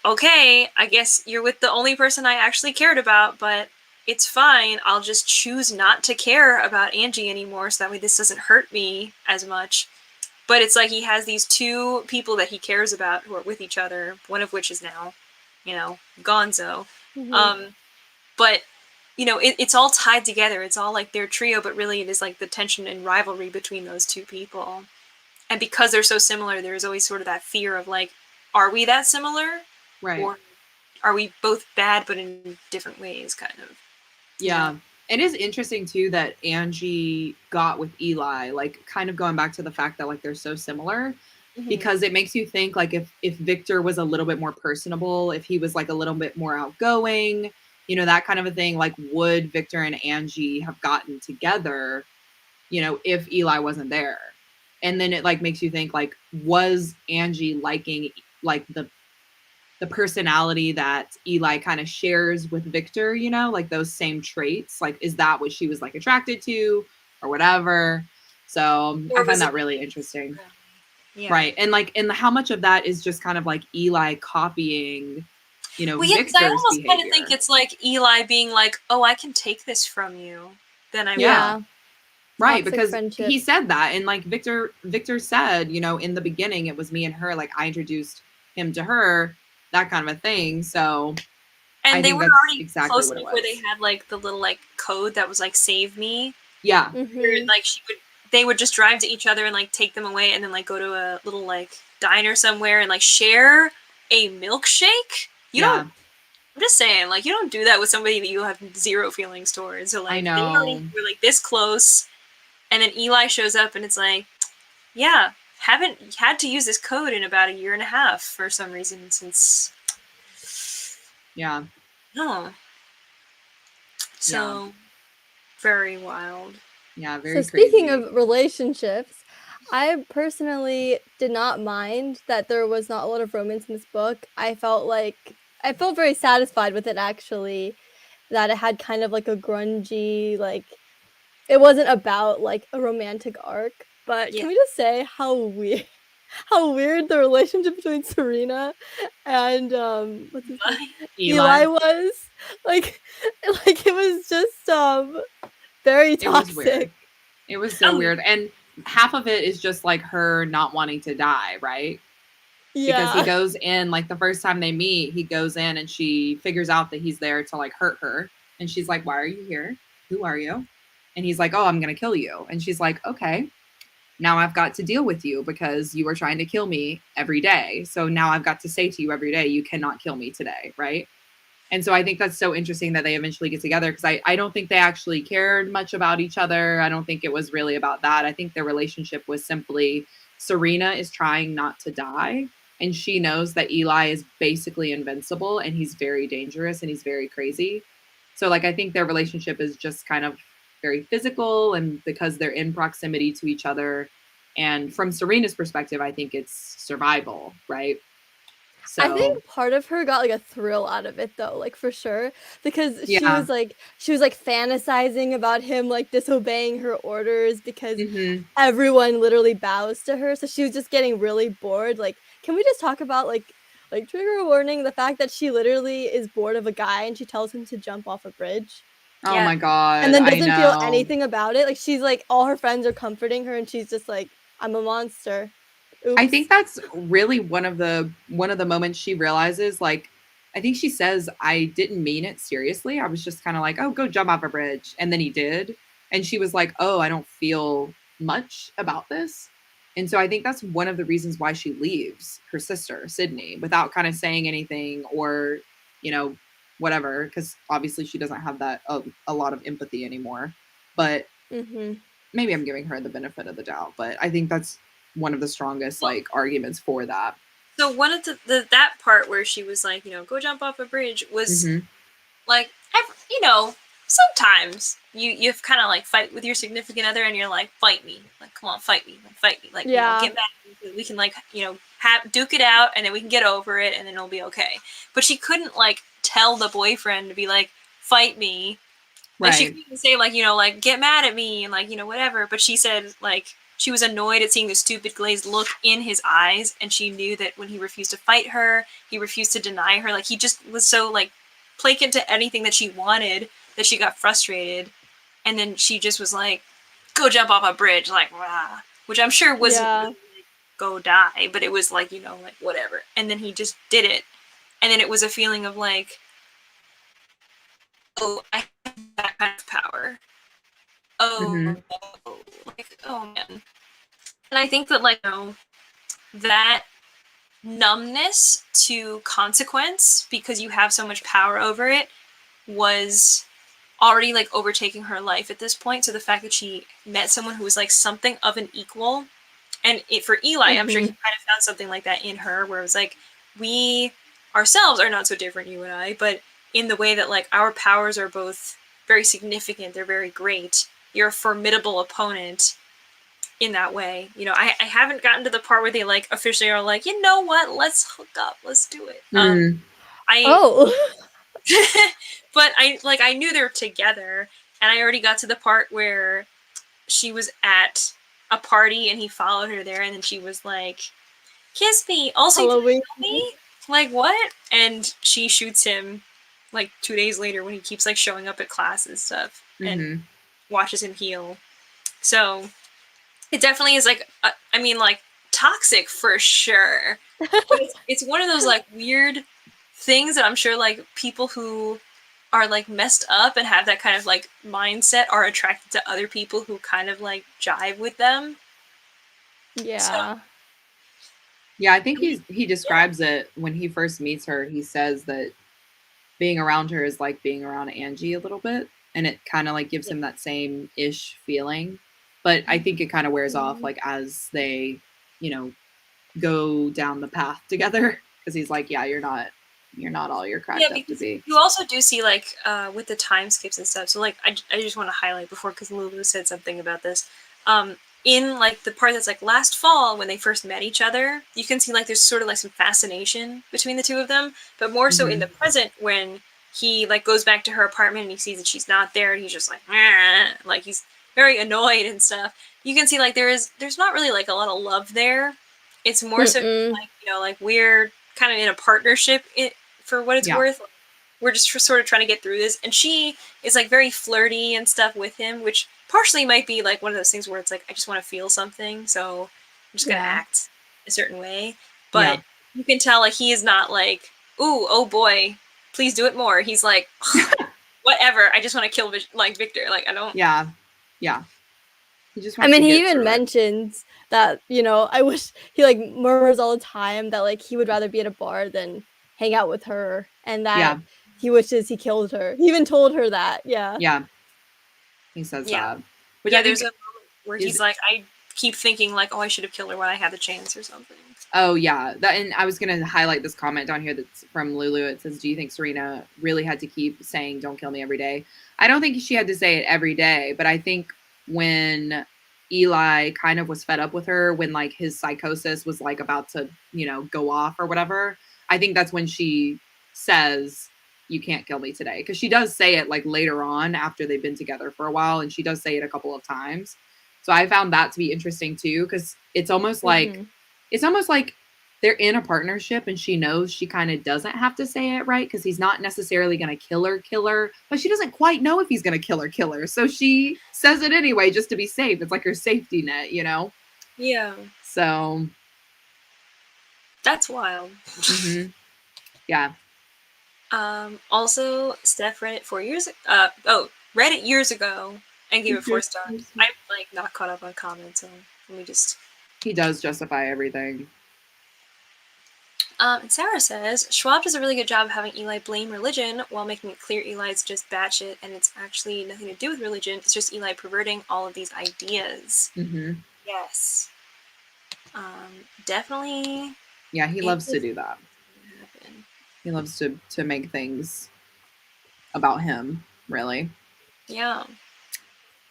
okay, I guess you're with the only person I actually cared about, but it's fine. I'll just choose not to care about Angie anymore, so that way this doesn't hurt me as much. But it's like he has these two people that he cares about who are with each other, one of which is now, Gonzo. Mm-hmm. But, it's all tied together. It's all like their trio, but really it is like the tension and rivalry between those two people. And because they're so similar, there's always sort of that fear of like, are we that similar? Right. Or are we both bad but in different ways, kind of? Yeah. It is interesting too that Angie got with Eli, like kind of going back to the fact that like they're so similar, because it makes you think like if Victor was a little bit more personable, if he was like a little bit more outgoing, that kind of a thing, like would Victor and Angie have gotten together, if Eli wasn't there? And then it like makes you think like, was Angie liking like the personality that Eli kind of shares with Victor, like those same traits? Like, is that what she was like attracted to or whatever? So Or I find was it? that really interesting. Yeah. Right. And like, and how much of that is just kind of like Eli copying, Well, yeah, because I Victor's almost kind of think behavior? it's like Eli being like, "Oh, I can take this from you, then I will." Yeah. Yeah. Right. Toxic Because friendship. he said that. And like Victor said, in the beginning, it was me and her, like I introduced him to her, that kind of a thing. So I And they think were that's already exactly close what it enough where they was. had like the little like code that was like "Save me," Yeah. where Mm-hmm. like they would just drive to each other and like take them away, and then like go to a little like diner somewhere and like share a milkshake. You don't. Yeah. I'm just saying, like, you don't do that with somebody that you have zero feelings towards. So I like they already know. were like this close, and then Eli shows up and it's like, yeah, haven't had to use this code in about a year and a half for some reason since. Yeah. No. Yeah. So very wild. Yeah. So Very speaking crazy. of relationships, I personally did not mind that there was not a lot of romance in this book. I felt very satisfied with it, actually, that it had kind of like a grungy, like it wasn't about like a romantic arc. But Yeah. can we just say how weird how weird the relationship between Serena and what's his name? Eli. Eli was? Like like it was just very It was weird. toxic. It was so Um, weird. And half of it is just like her not wanting to die, right? Because he Yeah. goes in, like the first time they meet, he goes in and she figures out that he's there to like hurt her. And she's like, "Why are you here? Who are you?" And he's like, "Oh, I'm going to kill you." And she's like, "Okay, now I've got to deal with you because you were trying to kill me every day. So now I've got to say to you every day, you cannot kill me today." Right. And so I think that's so interesting that they eventually get together, because I don't think they actually cared much about each other. I don't think it was really about that. I think their relationship was simply Serena is trying not to die. And she knows that Eli is basically invincible and he's very dangerous and he's very crazy. So, like, I think their relationship is just kind of very physical, and because they're in proximity to each other. And from Serena's perspective, I think it's survival, right? I So, think part of her got like a thrill out of it though, like for sure, because yeah. she was like fantasizing about him like disobeying her orders because Hmm. everyone literally bows to her. So she was just getting really bored. Like, can we just talk about like trigger warning, the fact that she literally is bored of a guy and she tells him to jump off a bridge Oh yeah. my and God. then I doesn't feel know. anything about it. Like she's like all her friends are comforting her and she's just like, I'm a monster. I think Oops. that's really one of the moments she realizes, like, I think she says, "I didn't mean it seriously. I was just kind of like, oh, go jump off a bridge." And then he did. And she was like, "Oh, I don't feel much about this." And so I think that's one of the reasons why she leaves her sister, Sydney, without kind of saying anything or, you know, whatever, because obviously she doesn't have that a lot of empathy anymore. but Mm-hmm. maybe I'm giving her the benefit of the doubt. But I think that's one of the strongest like arguments for that. So one of that part where she was like, go jump off a bridge was Mm-hmm. like, sometimes you kind of like fight with your significant other and you're like, fight me, like, come on, fight me, like, Yeah. get back. We can like, duke it out and then we can get over it and then it'll be okay. But she couldn't like tell the boyfriend to be like, fight me. Like she Right. couldn't say like, like get mad at me and like, whatever. But she said like she was annoyed at seeing the stupid glazed look in his eyes, and she knew that when he refused to fight her, he refused to deny her. Like he just was so like placate to anything that she wanted that she got frustrated, and then she just was like, "Go jump off a bridge," like, rah, which I'm sure wasn't Yeah. really, like, go die, but it was like like whatever. And then he just did it, and then it was a feeling of like, oh, I have that kind of power. Mm-hmm. Oh, like, oh man. And I think that like that numbness to consequence because you have so much power over it was already like overtaking her life at this point. So the fact that she met someone who was like something of an equal, and for Eli, I'm sure he kind of found something like that in her, where it was like, we ourselves are not so different, you and I, but in the way that like our powers are both very significant, they're very great. You're a formidable opponent in that way. I haven't gotten to the part where they like officially are like, you know what, let's hook up, let's do it. I Oh. but I knew they were together, and I already got to the part where she was at a party and he followed her there, and then she was like, kiss me, also you Halloween. kill me, like what? And she shoots him like 2 days later when he keeps like showing up at class and stuff, and Mm-hmm. watches him heal. So it definitely is like, like toxic for sure, but it's one of those like weird things that I'm sure like people who are like messed up and have that kind of like mindset are attracted to other people who kind of like jive with them. So Yeah. Yeah, I think he describes it when he first meets her. He says that being around her is like being around Angie a little bit, and it kind of like gives him that same ish feeling. But I think it kind of wears off like as they, you know, go down the path together because he's like, yeah, you're not all you're cracked up to be. you also do see like with the time skips and stuff. So like I just want to highlight before, because Lulu said something about this. In like the part that's like last fall when they first met each other, you can see like there's sort of like some fascination between the two of them, but more so in the present when he like goes back to her apartment and he sees that she's not there and he's just like he's very annoyed and stuff. You can see like there's not really like a lot of love there. It's more so like like we're kind of in a partnership for what it's worth. We're just sort of trying to get through this, and she is like very flirty and stuff with him, which partially might be like one of those things where it's like I just want to feel something, so I'm just gonna act a certain way. But you can tell like he is not like, ooh, oh boy, please do it more. He's like, whatever, I just want to kill like Victor. Like I don't. Yeah. He just I wants mean, to he get even through it. mentions that, I wish he like murmurs all the time that like he would rather be at a bar than hang out with her, and that he wishes he killed her. He even told her that. Yeah. Yeah. He says that. Which Yeah, I think there's a moment where he's like, I keep thinking like, oh, I should have killed her when I had the chance or something. Oh yeah, and I was gonna highlight this comment down here that's from Lulu. It says, "Do you think Serena really had to keep saying 'Don't kill me' every day?" I don't think she had to say it every day, but I think when Eli kind of was fed up with her, when like his psychosis was like about to, go off or whatever, I think that's when she says, "You can't kill me today," because she does say it like later on after they've been together for a while, and she does say it a couple of times. So I found that to be interesting too, because it's almost like they're in a partnership and she knows she kind of doesn't have to say it, right? Because he's not necessarily going to kill her, but she doesn't quite know if he's going to kill her. So she says it anyway, just to be safe. It's like her safety net, Yeah. So. That's wild. Yeah. Also, Steph read it 4 years read it years ago and gave it 4 stars. I'm like not caught up on comments, so let me just. He does justify everything. And Sarah says, Schwab does a really good job of having Eli blame religion while making it clear Eli's just batshit and it's actually nothing to do with religion. It's just Eli perverting all of these ideas. Mm-hmm. Yes. Definitely. Yeah, he loves to do that. Happen. He loves to make things about him, really. Yeah.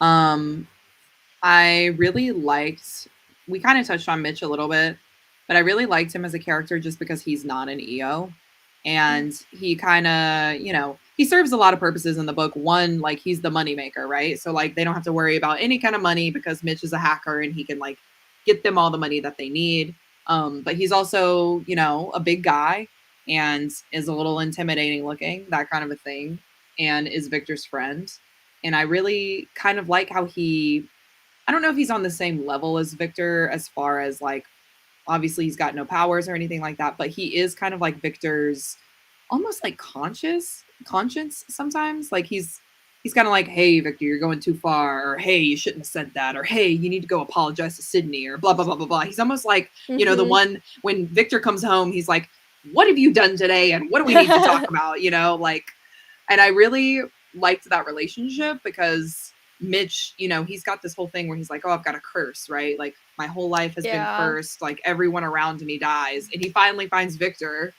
I really liked, we kind of touched on Mitch a little bit, but I really liked him as a character just because he's not an EO. And he kind of, he serves a lot of purposes in the book. One, like he's the moneymaker, right? So like they don't have to worry about any kind of money because Mitch is a hacker and he can like get them all the money that they need. But he's also, a big guy and is a little intimidating looking, that kind of a thing, and is Victor's friend. And I really kind of like how I don't know if he's on the same level as Victor as far as like, obviously he's got no powers or anything like that, but he is kind of like Victor's almost like conscience sometimes. Like he's kind of like, hey, Victor, you're going too far, or hey, you shouldn't have said that, or hey, you need to go apologize to Sydney, or blah, blah, blah, blah, blah. He's almost like, the one when Victor comes home, he's like, what have you done today? And what do we need to talk about? And I really liked that relationship because Mitch, he's got this whole thing where he's like, oh, I've got a curse, right? Like my whole life has been cursed. Like everyone around me dies. And he finally finds Victor,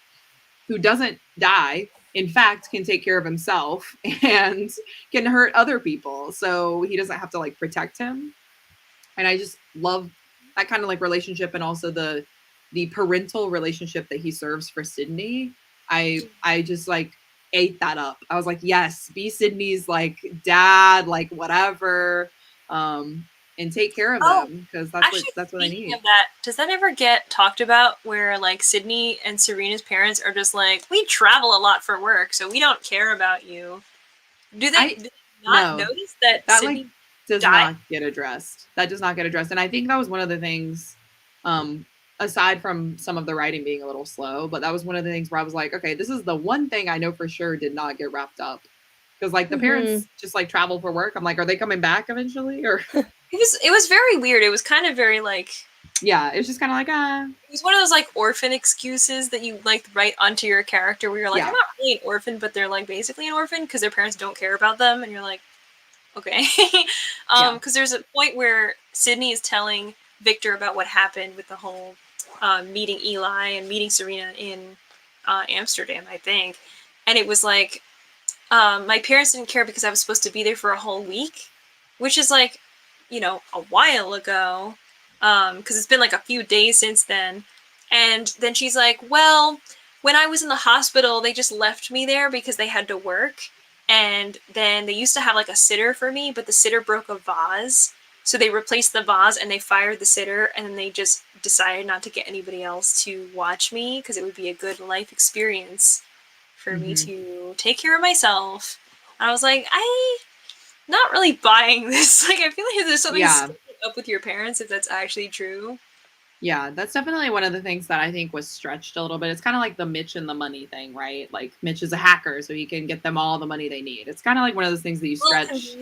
who doesn't die. In fact, can take care of himself and can hurt other people. So he doesn't have to like protect him. And I just love that kind of like relationship, and also the parental relationship that he serves for Sydney. I just like ate that up. I was like, yes, be Sydney's like dad, like whatever, and take care of them because that's what I need. Of that, does that ever get talked about where like Sydney and Serena's parents are just like, we travel a lot for work, so we don't care about you? Do they not notice that Sydney like does not get addressed? That does not get addressed, and I think that was one of the things. Aside from some of the writing being a little slow, but that was one of the things where I was like, okay, this is the one thing I know for sure did not get wrapped up. Because like the parents just like travel for work. I'm like, are they coming back eventually? Or it was very weird. It was kind of very like, yeah, it's just kind of like, It was one of those like orphan excuses that you like write onto your character where you're like, I'm not really an orphan, but they're like basically an orphan because their parents don't care about them. And you're like, okay. Because there's a point where Sydney is telling Victor about what happened with the whole meeting Eli and meeting Serena in Amsterdam, I think. And it was like, my parents didn't care because I was supposed to be there for a whole week, which is like, a while ago, because it's been like a few days since then. And then she's like, well, when I was in the hospital, they just left me there because they had to work. And then they used to have like a sitter for me, but the sitter broke a vase. So they replaced the vase and they fired the sitter, and then they just decided not to get anybody else to watch me because it would be a good life experience for me to take care of myself. And I was like, I'm not really buying this. Like, I feel like there's something up with your parents if that's actually true. Yeah, that's definitely one of the things that I think was stretched a little bit. It's kind of like the Mitch and the money thing, right? Like Mitch is a hacker, so he can get them all the money they need. It's kind of like one of those things that you stretch,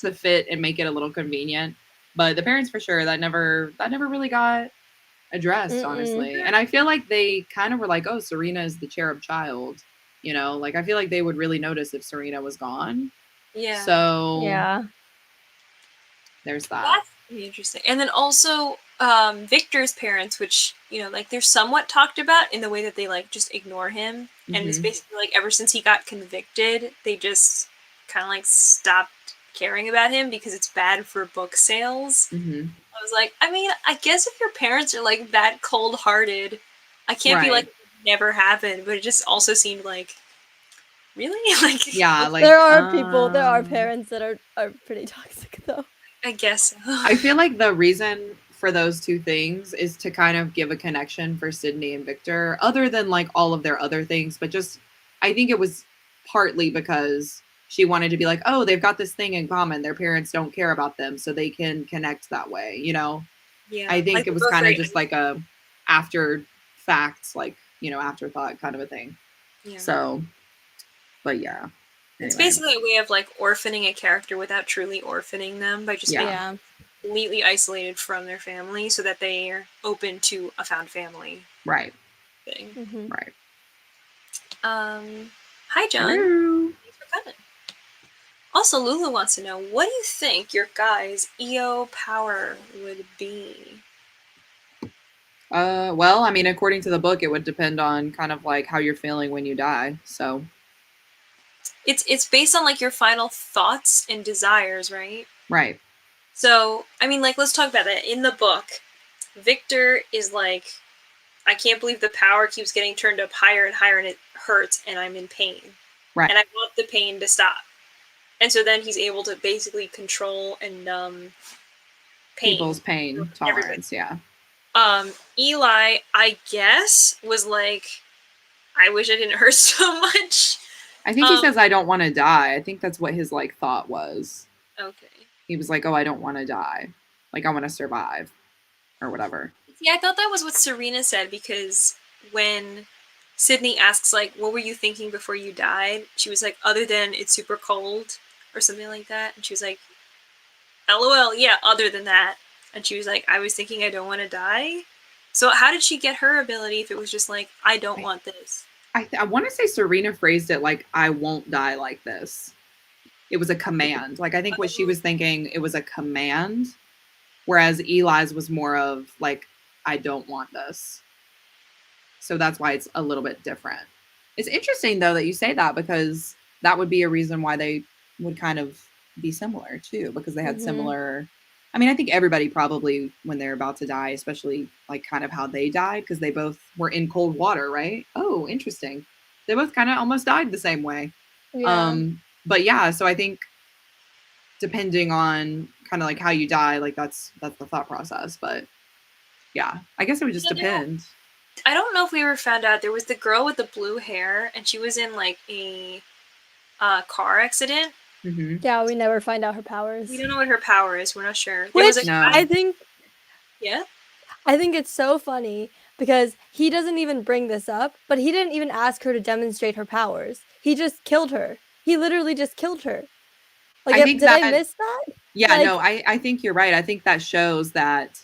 to fit and make it a little convenient. But the parents, for sure, that never really got addressed, honestly. And I feel like they kind of were like, oh, Serena is the cherub child, like I feel like they would really notice if Serena was gone. Yeah. So yeah, there's that. That's pretty interesting. And then also Victor's parents, which like they're somewhat talked about in the way that they like just ignore him, and it's basically like ever since he got convicted, they just kind of like stopped caring about him because it's bad for book sales. I was like, I mean, I guess if your parents are like that cold-hearted, I can't be like it never happened, but it just also seemed like, really? Like, like there are parents that are pretty toxic though. I guess. I feel like the reason for those two things is to kind of give a connection for Sydney and Victor, other than like all of their other things, but just I think it was partly because she wanted to be like, oh, they've got this thing in common. Their parents don't care about them, so they can connect that way, Yeah. I think it was kind of just like a after facts, like, afterthought kind of a thing. Yeah. So, but yeah. It's basically a way of like orphaning a character without truly orphaning them by just being completely isolated from their family so that they are open to a found family. Right. everything. Mhm. Right. Hi, John. Hello. Thanks for coming. Also, Lulu wants to know, what do you think your guy's EO power would be? Well, I mean, according to the book, it would depend on kind of like how you're feeling when you die. So, It's based on like your final thoughts and desires, right? right. So, I mean, like, let's talk about that. In the book, Victor is like, I can't believe the power keeps getting turned up higher and higher and it hurts and I'm in pain. Right. And I want the pain to stop. And so then he's able to basically control and numb pain. People's pain tolerance, yeah. Eli, I guess, was like, I wish I didn't hurt so much. I think he says, I don't want to die. I think that's what his like thought was. Okay. He was like, oh, I don't want to die. Like, I want to survive or whatever. Yeah, I thought that was what Serena said, because when Sydney asks, like, what were you thinking before you died? She was like, other than it's super cold or something like that. And she was like, LOL, yeah, other than that. And she was like, I was thinking I don't want to die. So how did she get her ability if it was just like, I don't want this? I want to say Serena phrased it like, I won't die like this. It was a command. Like, I think what she was thinking, it was a command. Whereas Eli's was more of like, I don't want this. So that's why it's a little bit different. It's interesting, though, that you say that, because that would be a reason why they would kind of be similar, too, because they had similar. I mean, I think everybody probably, when they're about to die, especially like kind of how they died, because they both were in cold water, right? Oh, interesting. They both kind of almost died the same way. Yeah. But yeah, so I think depending on kind of like how you die, like that's the thought process. But yeah, I guess it would just depend. I don't know if we ever found out. There was the girl with the blue hair, and she was in like a car accident. Mm-hmm. Yeah, we never find out her powers. We don't know what her power is. We're not sure. There Which was a No. I think yeah. I think it's so funny because he doesn't even bring this up, but he didn't even ask her to demonstrate her powers. He just killed her. He literally just killed her. Like, I think did I that- miss that? Yeah, Like- no, I think you're right. I think that shows that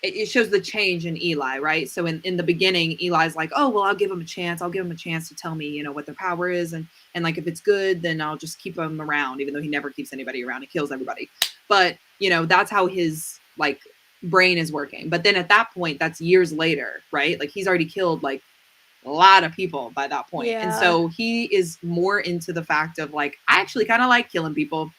it shows the change in Eli, right? So in the beginning, Eli's like, oh, well, I'll give him a chance. I'll give him a chance to tell me, you know, what their power is. And like, if it's good, then I'll just keep him around, even though he never keeps anybody around. He kills everybody. But, you know, that's how his like brain is working. But then at that point, that's years later, right? Like, he's already killed like a lot of people by that point. Yeah. And so he is more into the fact of like, I actually kind of like killing people.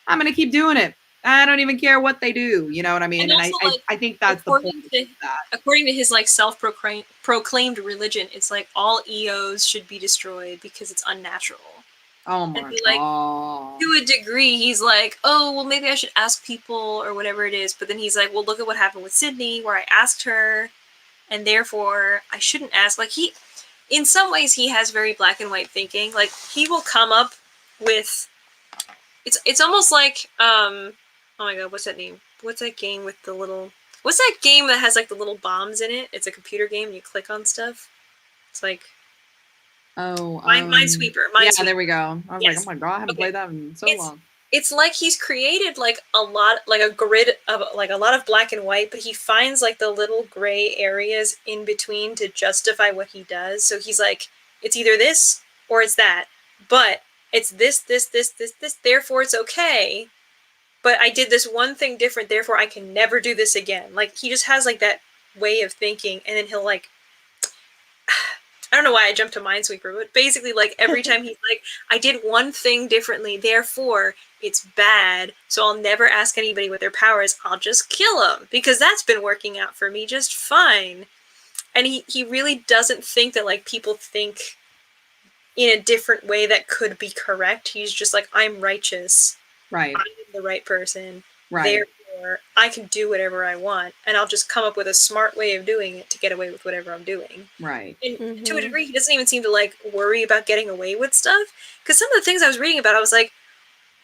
I'm going to keep doing it. I don't even care what they do. You know what I mean? And And also, I think that's the point of that. According to his like self-proclaimed religion, it's like all EOs should be destroyed because it's unnatural. Oh my And he, like, god. To a degree, he's like, oh, well, maybe I should ask people or whatever it is. But then he's like, well, look at what happened with Sydney, where I asked her, and therefore I shouldn't ask. Like, in some ways, he has very black and white thinking. Like, he will come up with, it's almost like, oh my god, what's that name? What's that game with the little, what's that game that has like the little bombs in it? It's a computer game, and you click on stuff. It's like, Minesweeper. Yeah, there we go. I was Yes. like, oh my god, I haven't played that in so long. It's like he's created like a lot, like a grid of like a lot of black and white, but he finds like the little gray areas in between to justify what he does. So he's like, it's either this or it's that, but it's this, therefore it's okay. But I did this one thing different, therefore I can never do this again. Like, he just has like that way of thinking, and then he'll like, I don't know why I jumped to Minesweeper, but basically, like, every time he's like, I did one thing differently, therefore it's bad, so I'll never ask anybody what their power is, I'll just kill them, because that's been working out for me just fine. And he really doesn't think that, like, people think in a different way that could be correct. He's just like, I'm righteous. Right. I'm the right person. Right. Therefore, I can do whatever I want, and I'll just come up with a smart way of doing it to get away with whatever I'm doing. Right. And to a degree, he doesn't even seem to like worry about getting away with stuff. Because some of the things I was reading about, I was like,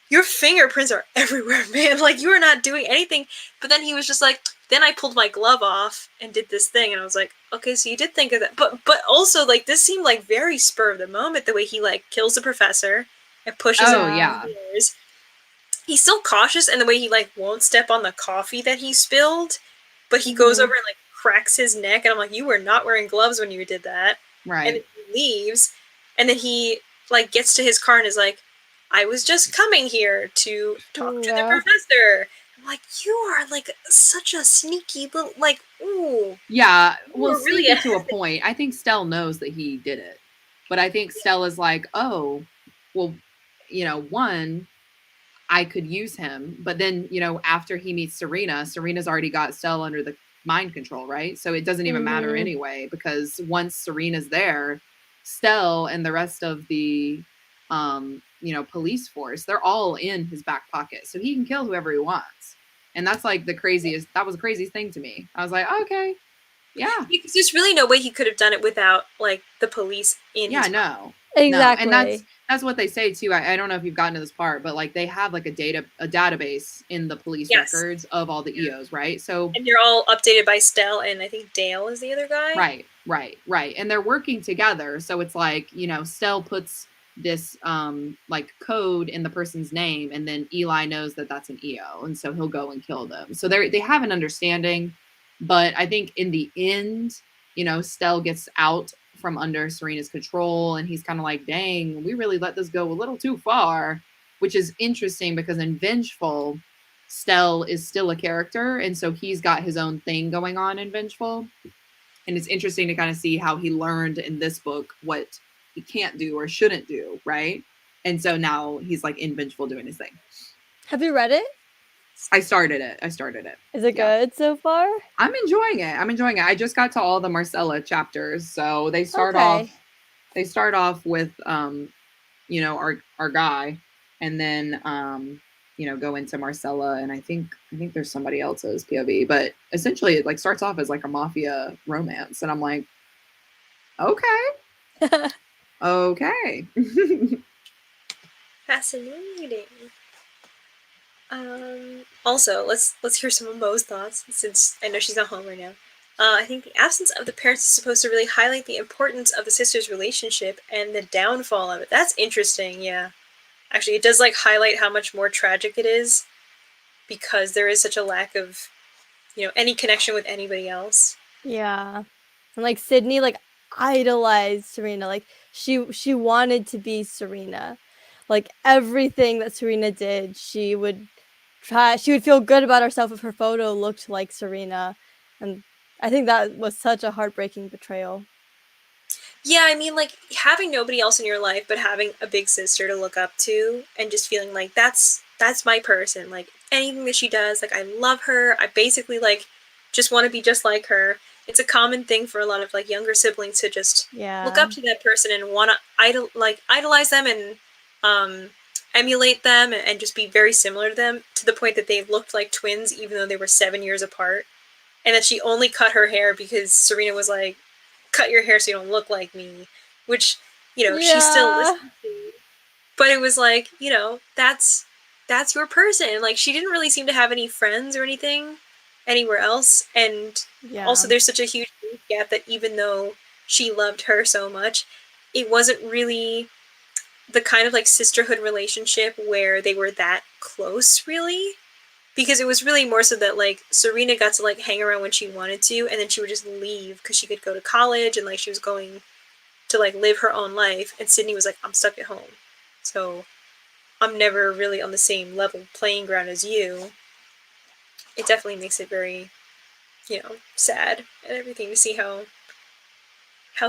your fingerprints are everywhere, man. Like, you are not doing anything. But then he was just like, then I pulled my glove off and did this thing, and I was like, okay, so you did think of that. But also, like, this seemed like very spur of the moment, the way he like kills the professor and pushes him downstairs. He's still cautious, and the way he like won't step on the coffee that he spilled, but he goes over and like cracks his neck, and I'm like, you were not wearing gloves when you did that. Right. And then he leaves, and then he like gets to his car and is like, I was just coming here to talk to the professor. I'm like, you are like such a sneaky little, like, ooh. Yeah, well, really sneaky to a point. I think Stell knows that he did it, but I think Stell is like, oh, well, one, I could use him, but then after he meets Serena's already got Stell under the mind control, right? So it doesn't even matter anyway, because once Serena's there, Stell and the rest of the police force, they're all in his back pocket, so he can kill whoever he wants. And that's like that was the craziest thing to me. I was like, okay, yeah, because there's really no way he could have done it without like the police in his no, exactly. No. And that's what they say too. I don't know if you've gotten to this part, but like they have like a database in the police records of all the EOs, right? So and they're all updated by Stell, and I think Dale is the other guy. Right. And they're working together. So it's like, Stell puts this like code in the person's name, and then Eli knows that that's an EO, and so he'll go and kill them. So they have an understanding, but I think in the end, Stell gets out from under Serena's control, and he's kind of like, dang, we really let this go a little too far, which is interesting because in Vengeful, Stell is still a character, and so he's got his own thing going on in Vengeful. And it's interesting to kind of see how he learned in this book what he can't do or shouldn't do, right? And so now he's like in Vengeful doing his thing. Have you read it? I started it. Is it good so far? I'm enjoying it. I just got to all the Marcella chapters, so they start off with our guy, and then go into Marcella, and I think there's somebody else's POV, but essentially it like starts off as like a mafia romance, and I'm like, okay. Okay. Fascinating. Also, let's hear some of Mo's thoughts, since I know she's not home right now. I think the absence of the parents is supposed to really highlight the importance of the sisters' relationship and the downfall of it. That's interesting, yeah. Actually, it does like highlight how much more tragic it is, because there is such a lack of, any connection with anybody else. Yeah. And like Sydney like idolized Serena. Like she wanted to be Serena. Like everything that Serena did, she would feel good about herself if her photo looked like Serena. And I think that was such a heartbreaking betrayal. Yeah, I mean, like, having nobody else in your life but having a big sister to look up to, and just feeling like that's my person. Like, anything that she does, like, I love her. I basically, like, just want to be just like her. It's a common thing for a lot of, like, younger siblings to just look up to that person and want to idolize them and emulate them and just be very similar to them, to the point that they looked like twins even though they were 7 years apart. And that she only cut her hair because Serena was like, cut your hair so you don't look like me, which, she still listened to. But it was like, that's your person. Like, she didn't really seem to have any friends or anything anywhere else. And also there's such a huge gap that even though she loved her so much, it wasn't really the kind of like sisterhood relationship where they were that close, really. Because it was really more so that, like, Serena got to, like, hang around when she wanted to, and then she would just leave because she could go to college and, like, she was going to, like, live her own life. And Sydney was like, I'm stuck at home. So I'm never really on the same level playing ground as you. It definitely makes it very, sad and everything to see how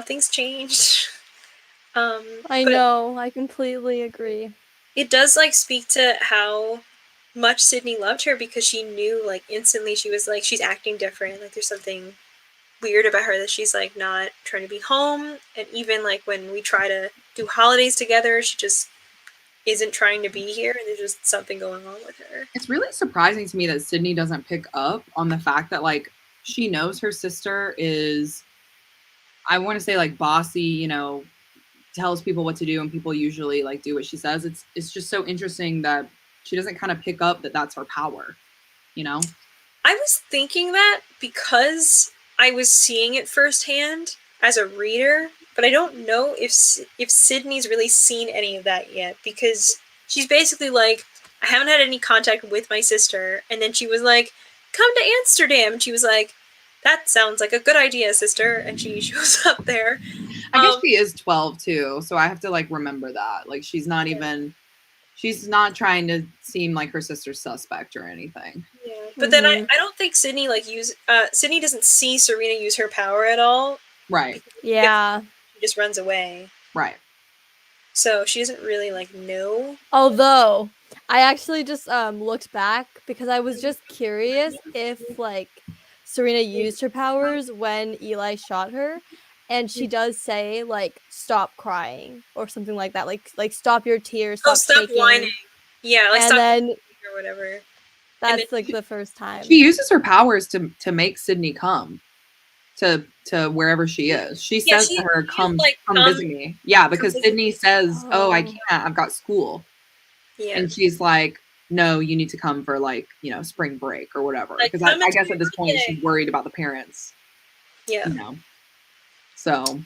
things changed. I know. I completely agree. It does, like, speak to how much Sydney loved her, because she knew, like, instantly she was like, she's acting different. Like, there's something weird about her that she's, like, not trying to be home. And even, like, when we try to do holidays together, she just isn't trying to be here, and there's just something going on with her. It's really surprising to me that Sydney doesn't pick up on the fact that, like, she knows her sister is, I want to say, like, bossy, tells people what to do, and people usually, like, do what she says. It's just so interesting that she doesn't kind of pick up that that's her power, I was thinking that because I was seeing it firsthand as a reader, but I don't know if Sydney's really seen any of that yet, because she's basically like, I haven't had any contact with my sister, and then she was like, come to Amsterdam, and she was like, that sounds like a good idea, sister. And she shows up there. I guess she is 12 too, so I have to like remember that. Like she's not trying to seem like her sister's suspect or anything. Yeah, but then I don't think Sydney Sydney doesn't see Serena use her power at all. Right. Yeah. She just runs away. Right. So she doesn't really like know. Although I actually just looked back because I was just curious if like Serena used her powers when Eli shot her, and she does say like stop crying or something like that, like stop your tears, stop shaking. Whining. Yeah, like and stop then or whatever. That's like the first time she uses her powers to make Sydney come to wherever she is. She says to her, come visit me. Yeah, because Sydney says, oh, I can't, I've got school. Yeah. And she's like, no, you need to come for like, you know, spring break or whatever. Because I guess at this point she's worried about the parents. Yeah. You know. So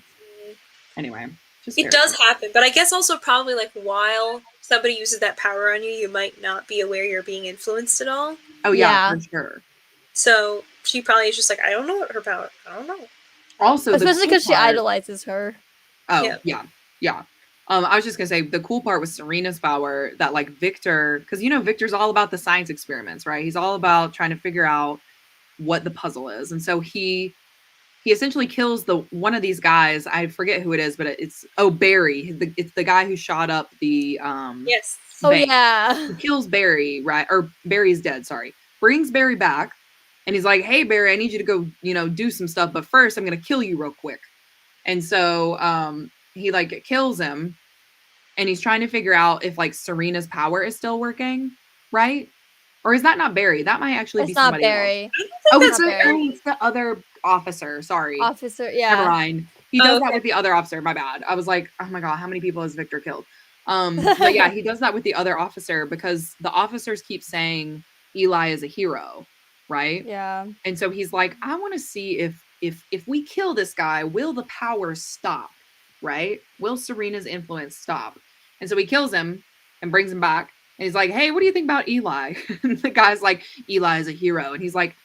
anyway. It does happen, but I guess also probably like while somebody uses that power on you, you might not be aware you're being influenced at all. Oh yeah. For sure. So she probably is just like, I don't know what her power. I don't know. Also, especially because she idolizes her. Oh yeah. I was just gonna say the cool part with Serena's power that like Victor, because you know Victor's all about the science experiments, right? He's all about trying to figure out what the puzzle is, and so he essentially kills one of these guys. I forget who it is, but it's Barry. It's the guy who shot up the yes. Bank. Oh yeah. He kills Barry, right? Or Barry's dead. Sorry. Brings Barry back, and he's like, "Hey Barry, I need you to go, you know, do some stuff, but first I'm gonna kill you real quick." And so he like kills him, and he's trying to figure out if like Serena's power is still working, right? Or is that not Barry? That might actually be somebody Barry. Else. It's the other officer. Sorry. Officer, yeah. Never mind. He does that with the other officer. My bad. I was like, oh my God, how many people has Victor killed? But yeah, he does that with the other officer because the officers keep saying Eli is a hero, right? Yeah. And so he's like, I want to see if we kill this guy, will the power stop, right? Will Serena's influence stop? And so he kills him and brings him back. And he's like, hey, what do you think about Eli? And the guy's like, Eli is a hero. And he's like,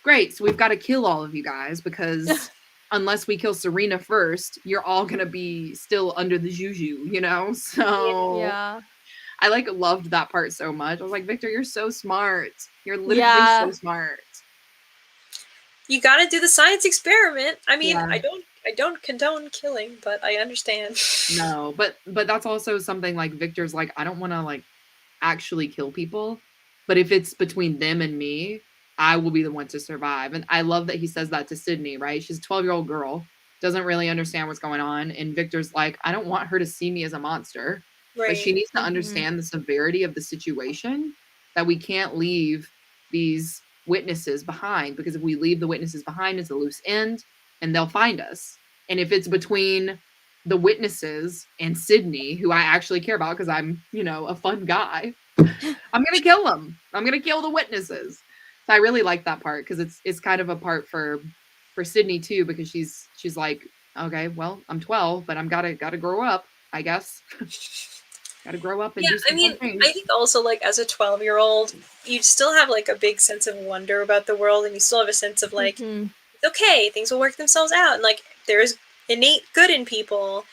great. So we've got to kill all of you guys because unless we kill Serena first, you're all going to be still under the juju, you know? So yeah. I like loved that part so much. I was like, Victor, you're so smart. You're literally so smart. You got to do the science experiment. I mean, I don't condone killing, but I understand. No, but that's also something like Victor's like, I don't want to like actually kill people, but if it's between them and me, I will be the one to survive. And I love that he says that to Sydney, right? She's a 12-year-old girl, doesn't really understand what's going on. And Victor's like, I don't want her to see me as a monster, but she needs to understand the severity of the situation, that we can't leave these witnesses behind, because if we leave the witnesses behind, it's a loose end and they'll find us. And if it's between the witnesses and Sydney, who I actually care about because I'm, you know, a fun guy, I'm going to kill them. I'm going to kill the witnesses. So I really like that part because it's kind of a part for Sydney too, because she's like, okay, well, I'm 12, but I'm gotta grow up, I guess. Gotta grow up and do some fun things. I think also like as a 12-year-old, you still have like a big sense of wonder about the world, and you still have a sense of like, okay, things will work themselves out, and like there's innate good in people,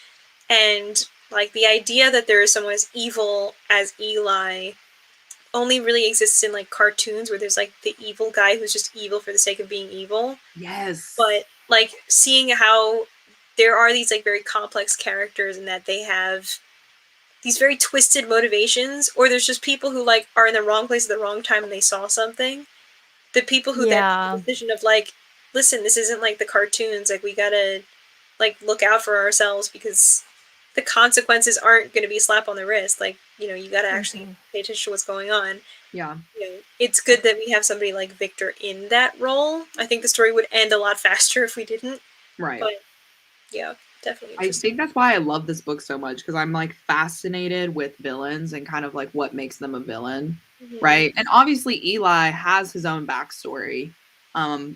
and like the idea that there is someone as evil as Eli only really exists in like cartoons where there's like the evil guy who's just evil for the sake of being evil. Yes. But like seeing how there are these like very complex characters and that they have these very twisted motivations, or there's just people who like are in the wrong place at the wrong time and they saw something. The people who then make the decision of like, listen, this isn't like the cartoons, like we gotta like look out for ourselves because the consequences aren't going to be a slap on the wrist. Like, you know, you got to actually pay attention to what's going on. Yeah. You know, it's good that we have somebody like Victor in that role. I think the story would end a lot faster if we didn't. Right. But yeah, definitely. I think that's why I love this book so much, because I'm like fascinated with villains and kind of like what makes them a villain. Right. And obviously Eli has his own backstory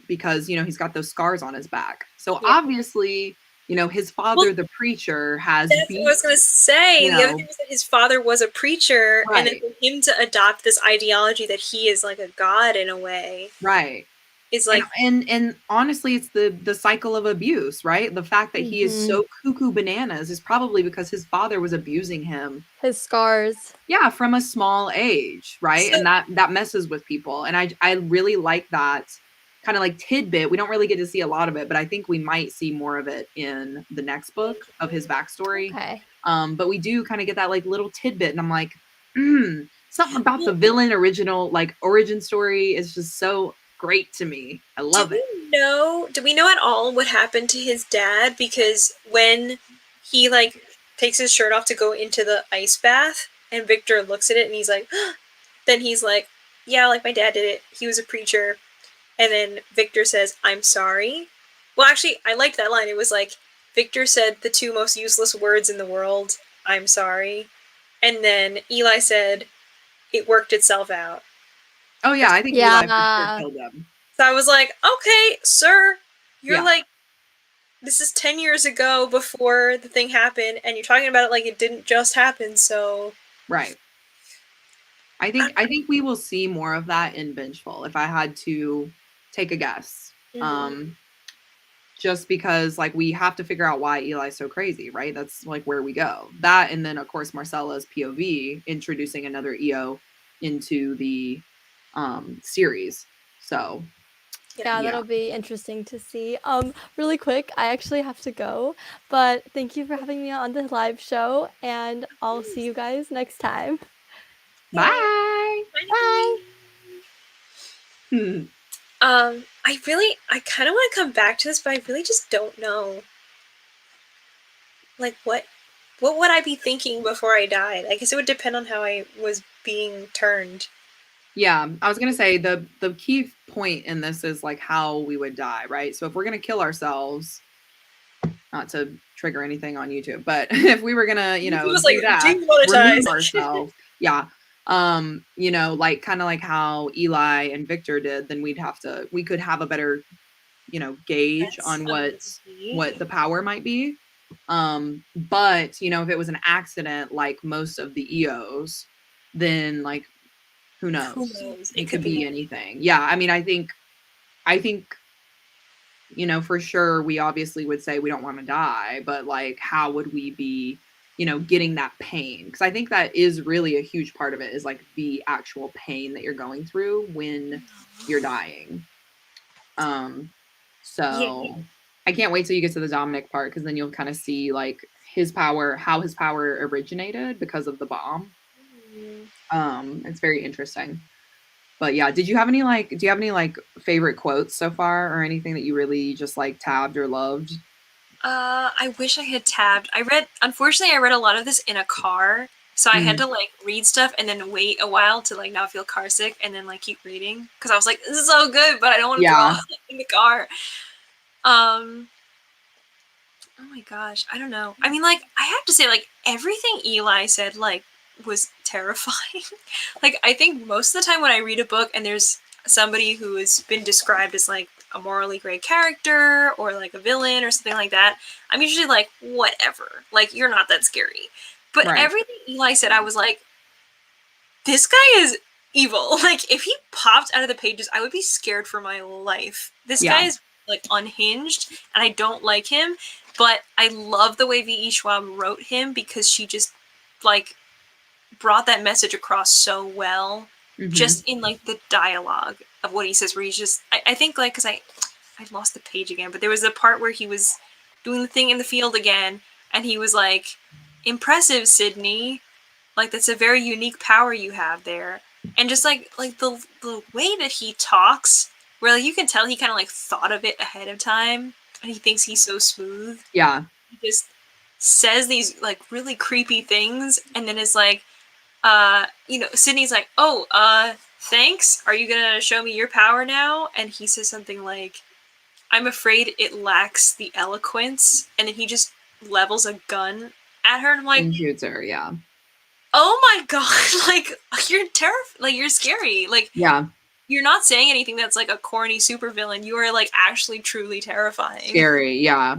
because, you know, he's got those scars on his back. So obviously, you know, his father, the preacher, has. That's what I was going to say. The other thing was that his father was a preacher, and then for him to adopt this ideology that he is like a god in a way. Right. is like, and honestly, it's the cycle of abuse, right? The fact that he is Mhm. so cuckoo bananas is probably because his father was abusing him. His scars. Yeah, from a small age, right? So- And that messes with people. And I really like that kind of like tidbit. We don't really get to see a lot of it, but I think we might see more of it in the next book of his backstory. Okay. But we do kind of get that like little tidbit, and I'm like, something about the villain original like origin story is just so great to me. I love it. do we know at all what happened to his dad? Because when he like takes his shirt off to go into the ice bath and Victor looks at it and he's like, then he's like, yeah, like my dad did it. He was a preacher. And then Victor says, I'm sorry. Well, actually, I liked that line. It was like, Victor said the two most useless words in the world, I'm sorry. And then Eli said, it worked itself out. Oh yeah, I think Eli for sure killed him. So I was like, okay, sir, you're Yeah. like, this is 10 years ago before the thing happened, and you're talking about it like it didn't just happen, so. Right. I think we will see more of that in Vengeful, if I had to take a guess. Just because like we have to figure out why Eli's so crazy, right? That's like where we go. That, and then of course Marcella's POV introducing another EO into the series. So yeah, that'll be interesting to see. Really quick, I actually have to go, but thank you for having me on the live show, and I'll see you guys next time. Bye. Bye. I kind of want to come back to this, but I really just don't know. Like, what would I be thinking before I died? I guess it would depend on how I was being turned. Yeah, I was gonna say the key point in this is like how we would die, right? So if we're gonna kill ourselves, not to trigger anything on YouTube, but if we were gonna, do that, remove ourselves, yeah, like kind of like how Eli and Victor did, then we could have a better, gauge on what the power might be. But if it was an accident, like most of the EOs, then like who knows? It could be anything. Yeah, I mean, I think, for sure, we obviously would say we don't want to die, but like, how would we be, getting that pain? Because I think that is really a huge part of it, is like the actual pain that you're going through when you're dying. So I can't wait till you get to the Dominic part, because then you'll kind of see like how his power originated because of the bomb. It's very interesting. But yeah, do you have any like favorite quotes so far, or anything that you really just like tabbed or loved? I wish I had tabbed. Unfortunately, I read a lot of this in a car, so I had to like read stuff and then wait a while to like not feel car sick and then like keep reading, because I was like, this is so good, but I don't want to draw in the car. Oh my gosh, I don't know. I mean, like, I have to say, like, everything Eli said, like, was terrifying. Like, I think most of the time when I read a book and there's somebody who has been described as, like, a morally great character or, like, a villain or something like that, I'm usually like, whatever. Like, you're not that scary. But everything Eli said, I was like, this guy is evil. Like, if he popped out of the pages, I would be scared for my life. This guy is, like, unhinged, and I don't like him. But I love the way V.E. Schwab wrote him, because she just, like, brought that message across so well, just in, like, the dialogue of what he says, where he's just, I think, like, because I lost the page again, but there was a part where he was doing the thing in the field again, and he was like, impressive, Sydney. Like, that's a very unique power you have there. And just, like the way that he talks, where, like, you can tell he kind of, like, thought of it ahead of time, and he thinks he's so smooth. Yeah. He just says these, like, really creepy things, and then is like, Sydney's like, oh, thanks? Are you gonna show me your power now? And he says something like, I'm afraid it lacks the eloquence, and then he just levels a gun at her, and I'm like, and shoots her, yeah. Oh my god, like, you're like, you're scary. Like, yeah. You're not saying anything that's like a corny supervillain. You are like actually truly terrifying. Scary, yeah.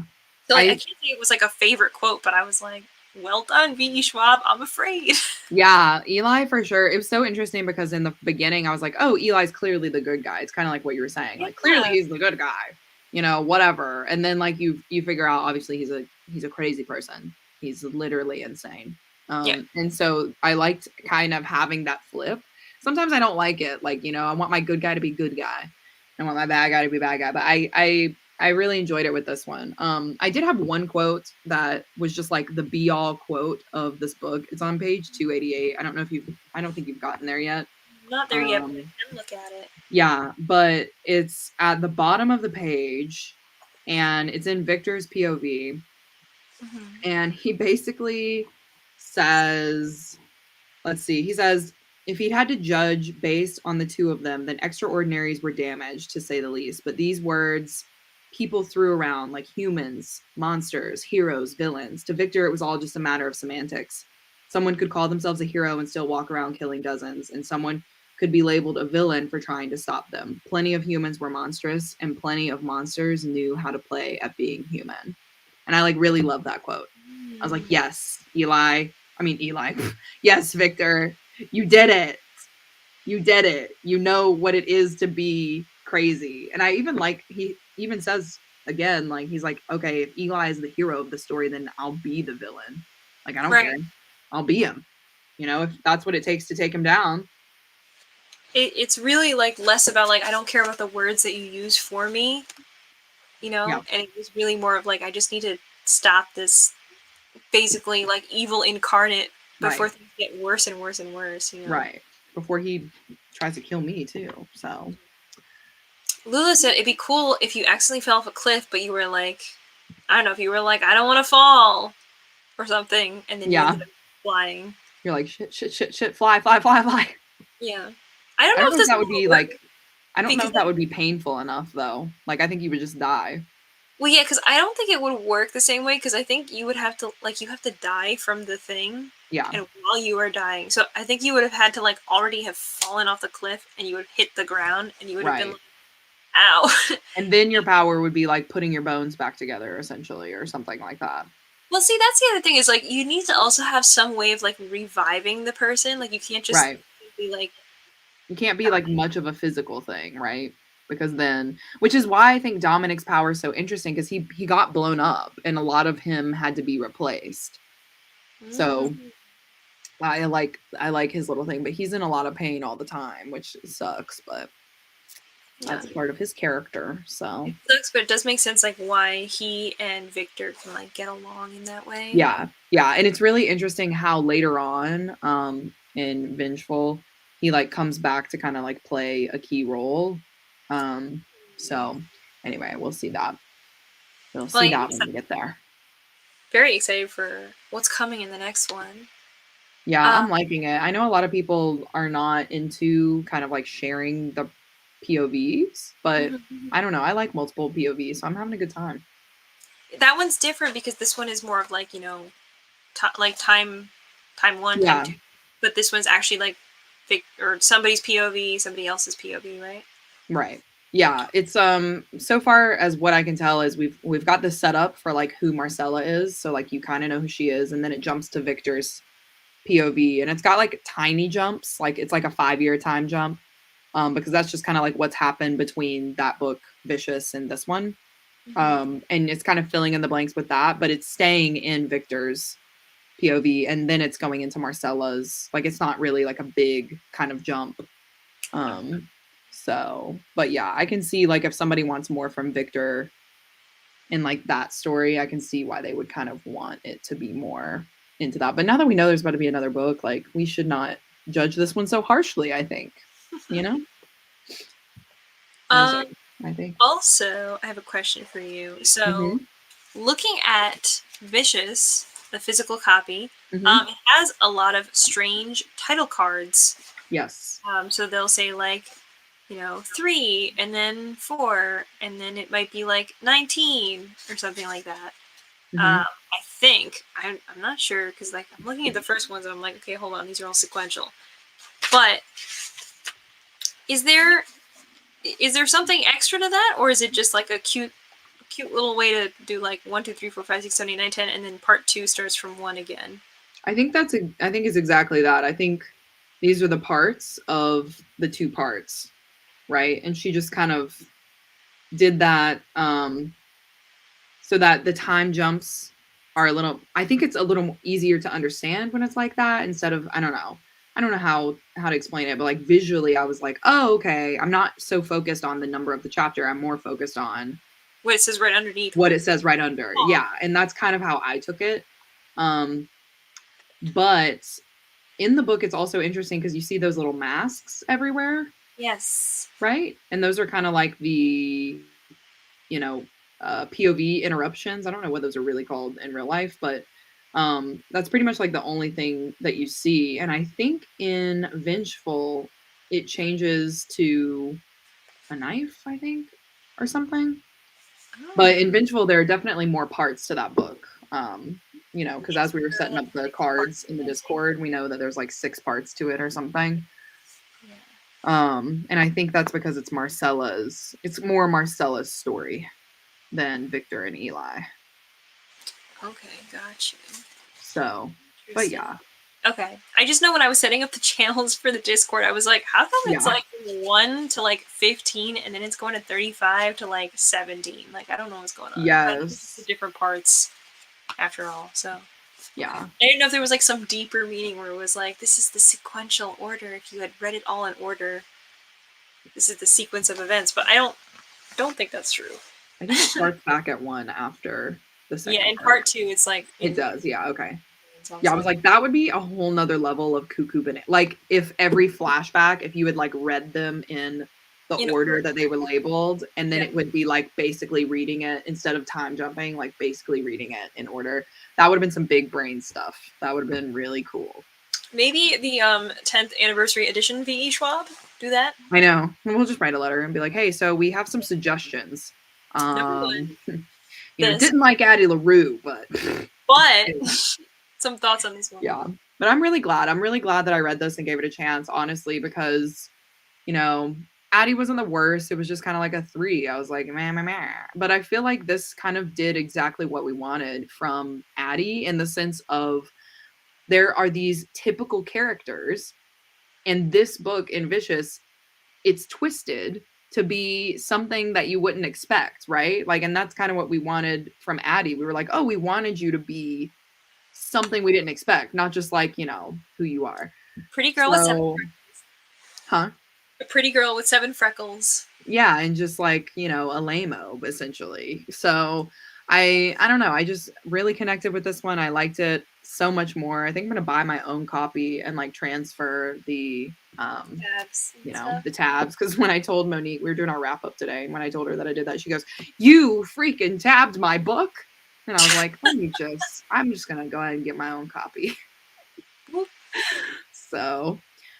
So like, I can't say it was like a favorite quote, but I was like, well done, V.E. Schwab. I'm afraid. Yeah, Eli for sure. It was so interesting because in the beginning I was like, oh, Eli's clearly the good guy. It's kind of like what you were saying. Like clearly he's the good guy. Whatever. And then like you figure out obviously he's a crazy person. He's literally insane. Yeah. And so I liked kind of having that flip. Sometimes I don't like it. Like, I want my good guy to be good guy. I want my bad guy to be bad guy. But I really enjoyed it with this one. I did have one quote that was just like the be all quote of this book. It's on page 288. I don't think you've gotten there yet. Not there yet, but I can look at it. Yeah, but it's at the bottom of the page and it's in Victor's POV. Mm-hmm. And he basically says, he says, if he'd had to judge based on the two of them, then extraordinaries were damaged, to say the least. But these words people threw around like humans, monsters, heroes, villains. To Victor, it was all just a matter of semantics. Someone could call themselves a hero and still walk around killing dozens, and someone could be labeled a villain for trying to stop them. Plenty of humans were monstrous, and plenty of monsters knew how to play at being human. And I really love that quote. I was like, yes, Eli. Yes, Victor, you did it. You did it. You know what it is to be crazy. And I even he even says again, he's like, okay, if Eli is the hero of the story, then I'll be the villain. I don't care. I'll be him. If that's what it takes to take him down. It's really less about I don't care about the words that you use for me, and it was really more of I just need to stop this basically evil incarnate before things get worse and worse and worse, Right. Before he tries to kill me too. So Lula said it'd be cool if you accidentally fell off a cliff, but you were I don't know, if you were I don't want to fall or something, and then you ended up flying. You're like, shit, fly. Yeah. I don't know if that would be I don't know if that would be painful enough though. I think you would just die. Well, yeah, because I don't think it would work the same way, because I think you would have to, you have to die from the thing. Yeah. And while you are dying. So I think you would have had to, already have fallen off the cliff, and you would have hit the ground, and you would have been ow. And then your power would be, putting your bones back together, essentially, or something like that. Well, see, that's the other thing, is, you need to also have some way of, reviving the person. You can't just be, You can't be, much of a physical thing, right? Because then, which is why I think Dominic's power is so interesting, because he got blown up and a lot of him had to be replaced. So I like his little thing, but he's in a lot of pain all the time, which sucks, but that's part of his character. So it sucks, but it does make sense why he and Victor can get along in that way. Yeah. And it's really interesting how later on in Vengeful he comes back to kind of play a key role. So anyway, we'll see that. We'll see that when we get there. Very excited for what's coming in the next one. Yeah, I'm liking it. I know a lot of people are not into kind of sharing the POVs, but I don't know. I like multiple POVs, so I'm having a good time. That one's different because this one is more of time one, time two. But this one's actually or somebody's POV, somebody else's POV, right? Right. Yeah, it's so far as what I can tell is we've got this set up for who Marcella is, so you kind of know who she is, and then it jumps to Victor's POV, and it's got tiny jumps, it's a 5-year time jump, because that's just kind of what's happened between that book Vicious and this one, and it's kind of filling in the blanks with that, but it's staying in Victor's POV, and then it's going into Marcella's. It's not really a big kind of jump. So, but yeah, I can see if somebody wants more from Victor in that story, I can see why they would kind of want it to be more into that. But now that we know there's about to be another book, we should not judge this one so harshly, I think. I think. Also, I have a question for you. So, looking at Vicious, the physical copy, it has a lot of strange title cards. Yes. So they'll say 3 and then 4 and then it might be 19 or something like that. I think I'm not sure because I'm looking at the first ones and I'm okay, hold on, these are all sequential. But is there something extra to that, or is it just a cute cute little way to do like 1, 2, 3, 4, 5, 6, 7, 8, 9, 10, and then part 2 starts from 1 again. I think it's exactly that. I think these are the parts of the 2 parts, right? And she just kind of did that so that the time jumps are I think it's a little easier to understand when it's like that instead of, I don't know how to explain it, but like visually I was like, oh, okay, I'm not so focused on the number of the chapter. I'm more focused on what it says right underneath. What it says right under. Oh. Yeah. And that's kind of how I took it. But in the book, it's also interesting because you see those little masks everywhere. Yes. Right? And those are kind of like the, POV interruptions. I don't know what those are really called in real life, but that's pretty much like the only thing that you see. And I think in Vengeful, it changes to a knife, I think, or something. Oh. But in Vengeful, there are definitely more parts to that book. Because as we were setting up the cards in the Discord, we know that there's like 6 parts to it or something. Yeah. And I think that's because it's more Marcella's story than Victor and Eli. Okay, gotcha. So, but yeah. Okay. I just know when I was setting up the channels for the Discord, I was like, how come it's like 1 to like 15 and then it's going to 35 to like 17? Like, I don't know what's going on. Yes. It's different parts after all, so. Yeah. I didn't know if there was like some deeper meaning where it was like, this is the sequential order. If you had read it all in order, this is the sequence of events. But I don't think that's true. I think it starts back at 1 after the second. Yeah, in part 2, it's like it does. Yeah. Okay. Yeah, I was like, that would be a whole nother level of cuckoo banana. Like, if every flashback, if you had like read them in the order that they were labeled, and then it would be like basically reading it instead of time jumping, like basically reading it in order. That would have been some big brain stuff. That would have been really cool. Maybe the 10th anniversary edition VE Schwab do that. I know. We'll just write a letter and be like, hey, so we have some suggestions. Number 1. Didn't like Addie LaRue, but some thoughts on this one. Yeah. But I'm really glad. I'm really glad that I read this and gave it a chance, honestly, because, Addie wasn't the worst. It was just kind of like a 3. I was like, meh. But I feel like this kind of did exactly what we wanted from Addie, in the sense of there are these typical characters, and this book in Vicious, it's twisted to be something that you wouldn't expect, right? Like, and that's kind of what we wanted from Addie. We were like, oh, we wanted you to be something we didn't expect, not just like, who you are. Pretty girl with 7 freckles. Huh? A pretty girl with 7 freckles. Yeah, and just like, a lame-o, essentially. So I don't know. I just really connected with this one. I liked it so much more. I think I'm gonna buy my own copy and like transfer the tabs, the tabs. Because when I told Monique, we were doing our wrap up today, and when I told her that I did that, she goes, "You freaking tabbed my book." And I was like, I'm just going to go ahead and get my own copy. So,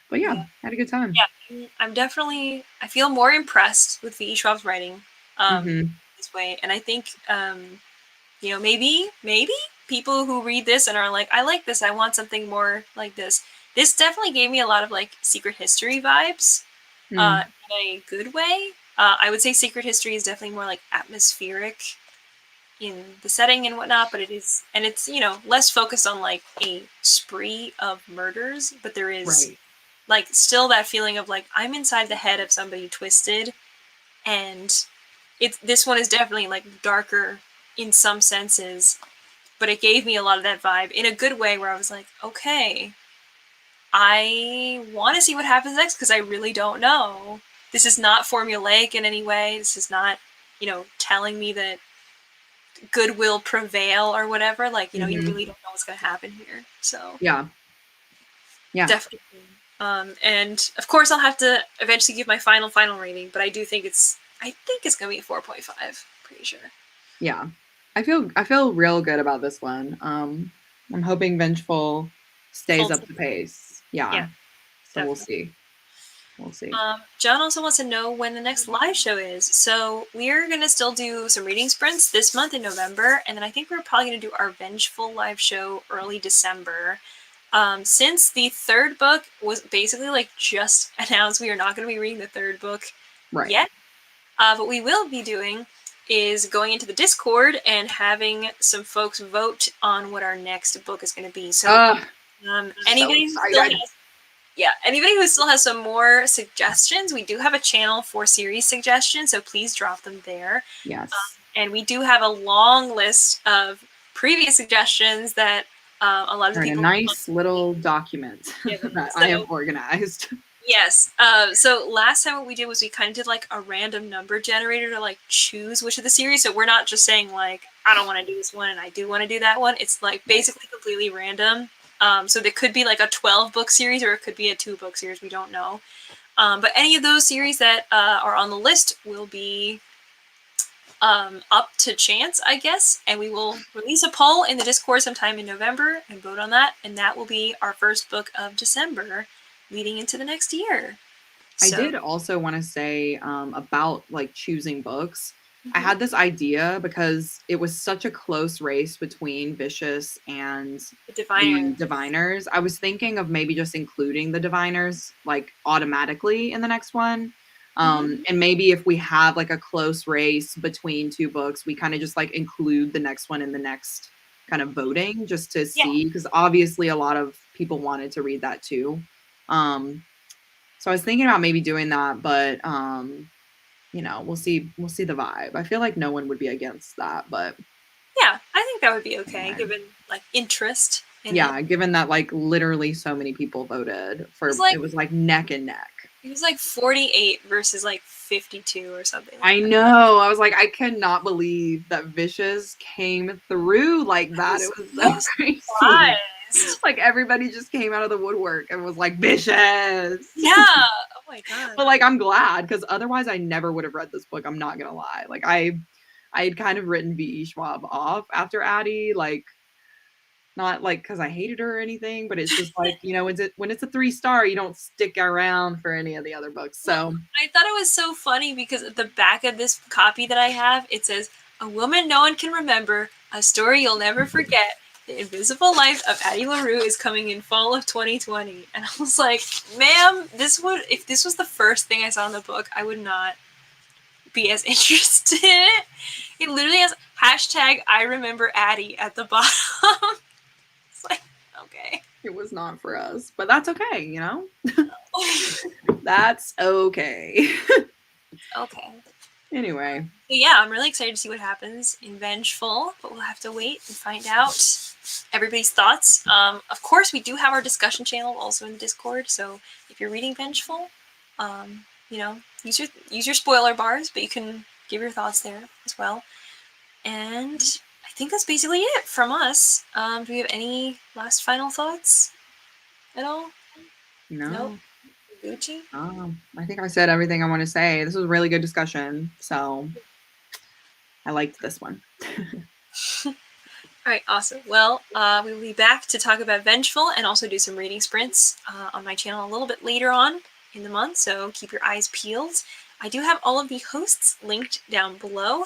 but yeah, had a good time. Yeah, I feel more impressed with V.E. Schwab's writing this way. And I think, maybe people who read this and are like, I like this, I want something more like this. This definitely gave me a lot of like Secret History vibes in a good way. I would say Secret History is definitely more like atmospheric in the setting and whatnot, but it's less focused on like a spree of murders, but there is like still that feeling of like I'm inside the head of somebody twisted, and this one is definitely like darker in some senses, but it gave me a lot of that vibe in a good way where I was like, okay, I want to see what happens next because I really don't know. This is not formulaic in any way. This is not, telling me that good will prevail or whatever. Like, you really don't know what's going to happen here. So yeah, definitely. And of course, I'll have to eventually give my final rating, but I do think it's going to be a 4.5. Pretty sure. Yeah, I feel real good about this one. I'm hoping Vengeful stays up the pace. Yeah. So definitely. We'll see. John also wants to know when the next live show is. So we're going to still do some reading sprints this month in November. And then I think we're probably going to do our Vengeful live show early December. Since the 3rd book was basically like just announced, we are not going to be reading the 3rd book yet. But we will be doing is going into the Discord and having some folks vote on what our next book is going to be. So anybody who still has some more suggestions, we do have a channel for series suggestions, so please drop them there. Yes. And we do have a long list of previous suggestions that a lot of the people... A nice little document that I have organized. Yes. So last time what we did was we kind of did like a random number generator to like choose which of the series. So we're not just saying like, I don't want to do this one and I do want to do that one. It's like basically completely random. So there could be like a 12-book series or it could be a 2-book series. We don't know. But any of those series that are on the list will be up to chance, I guess. And we will release a poll in the Discord sometime in November and vote on that. And that will be our first book of December, leading into the next year. I did also want to say about like choosing books. I had this idea because it was such a close race between Vicious and the Diviners. I was thinking of maybe just including the Diviners like automatically in the next one. And maybe if we have like a close race between 2 books, we kind of just like include the next one in the next kind of voting just to see, because obviously a lot of people wanted to read that too. So I was thinking about maybe doing that, but you know, we'll see the vibe. I feel like no one would be against that, but yeah, I think that would be okay, given like interest in it. Given that like literally so many people voted for it was like neck and neck. It was like 48 versus like 52 or something. I know. I was like, I cannot believe that Vicious came through like that. It was so crazy. Like everybody just came out of the woodwork and was like, Vicious. Yeah. Oh my god. But like I'm glad, because otherwise I never would have read this book. I'm not gonna lie. Like I had kind of written V.E. Schwab off after Addie, like not like because I hated her or anything, but it's just like, you know, when it's a 3-star, you don't stick around for any of the other books. So I thought it was so funny because at the back of this copy that I have, it says, "A woman no one can remember, a story you'll never forget. The Invisible Life of Addie LaRue is coming in fall of 2020." And I was like, ma'am, if this was the first thing I saw in the book, I would not be as interested in it. It literally has hashtag I remember Addie at the bottom. It's like, okay. It was not for us, but that's okay, you know? That's okay. Okay. Anyway. So yeah, I'm really excited to see what happens in Vengeful, but we'll have to wait and find out everybody's thoughts. Of course, we do have our discussion channel also in the Discord, so if you're reading Vengeful, you know, use your spoiler bars, but you can give your thoughts there as well. And I think that's basically it from us. Do we have any last final thoughts at all? No. Nope. Gucci? I think I said everything I want to say. This was a really good discussion, so I liked this one. All right, awesome. Well, we will be back to talk about Vengeful and also do some reading sprints on my channel a little bit later on in the month, so keep your eyes peeled. I do have all of the hosts linked down below,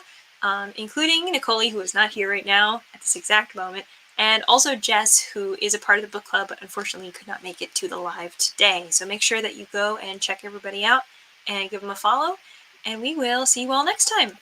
including Nicolee, who is not here right now at this exact moment, and also Jess, who is a part of the book club, but unfortunately could not make it to the live today. So make sure that you go and check everybody out and give them a follow, and we will see you all next time.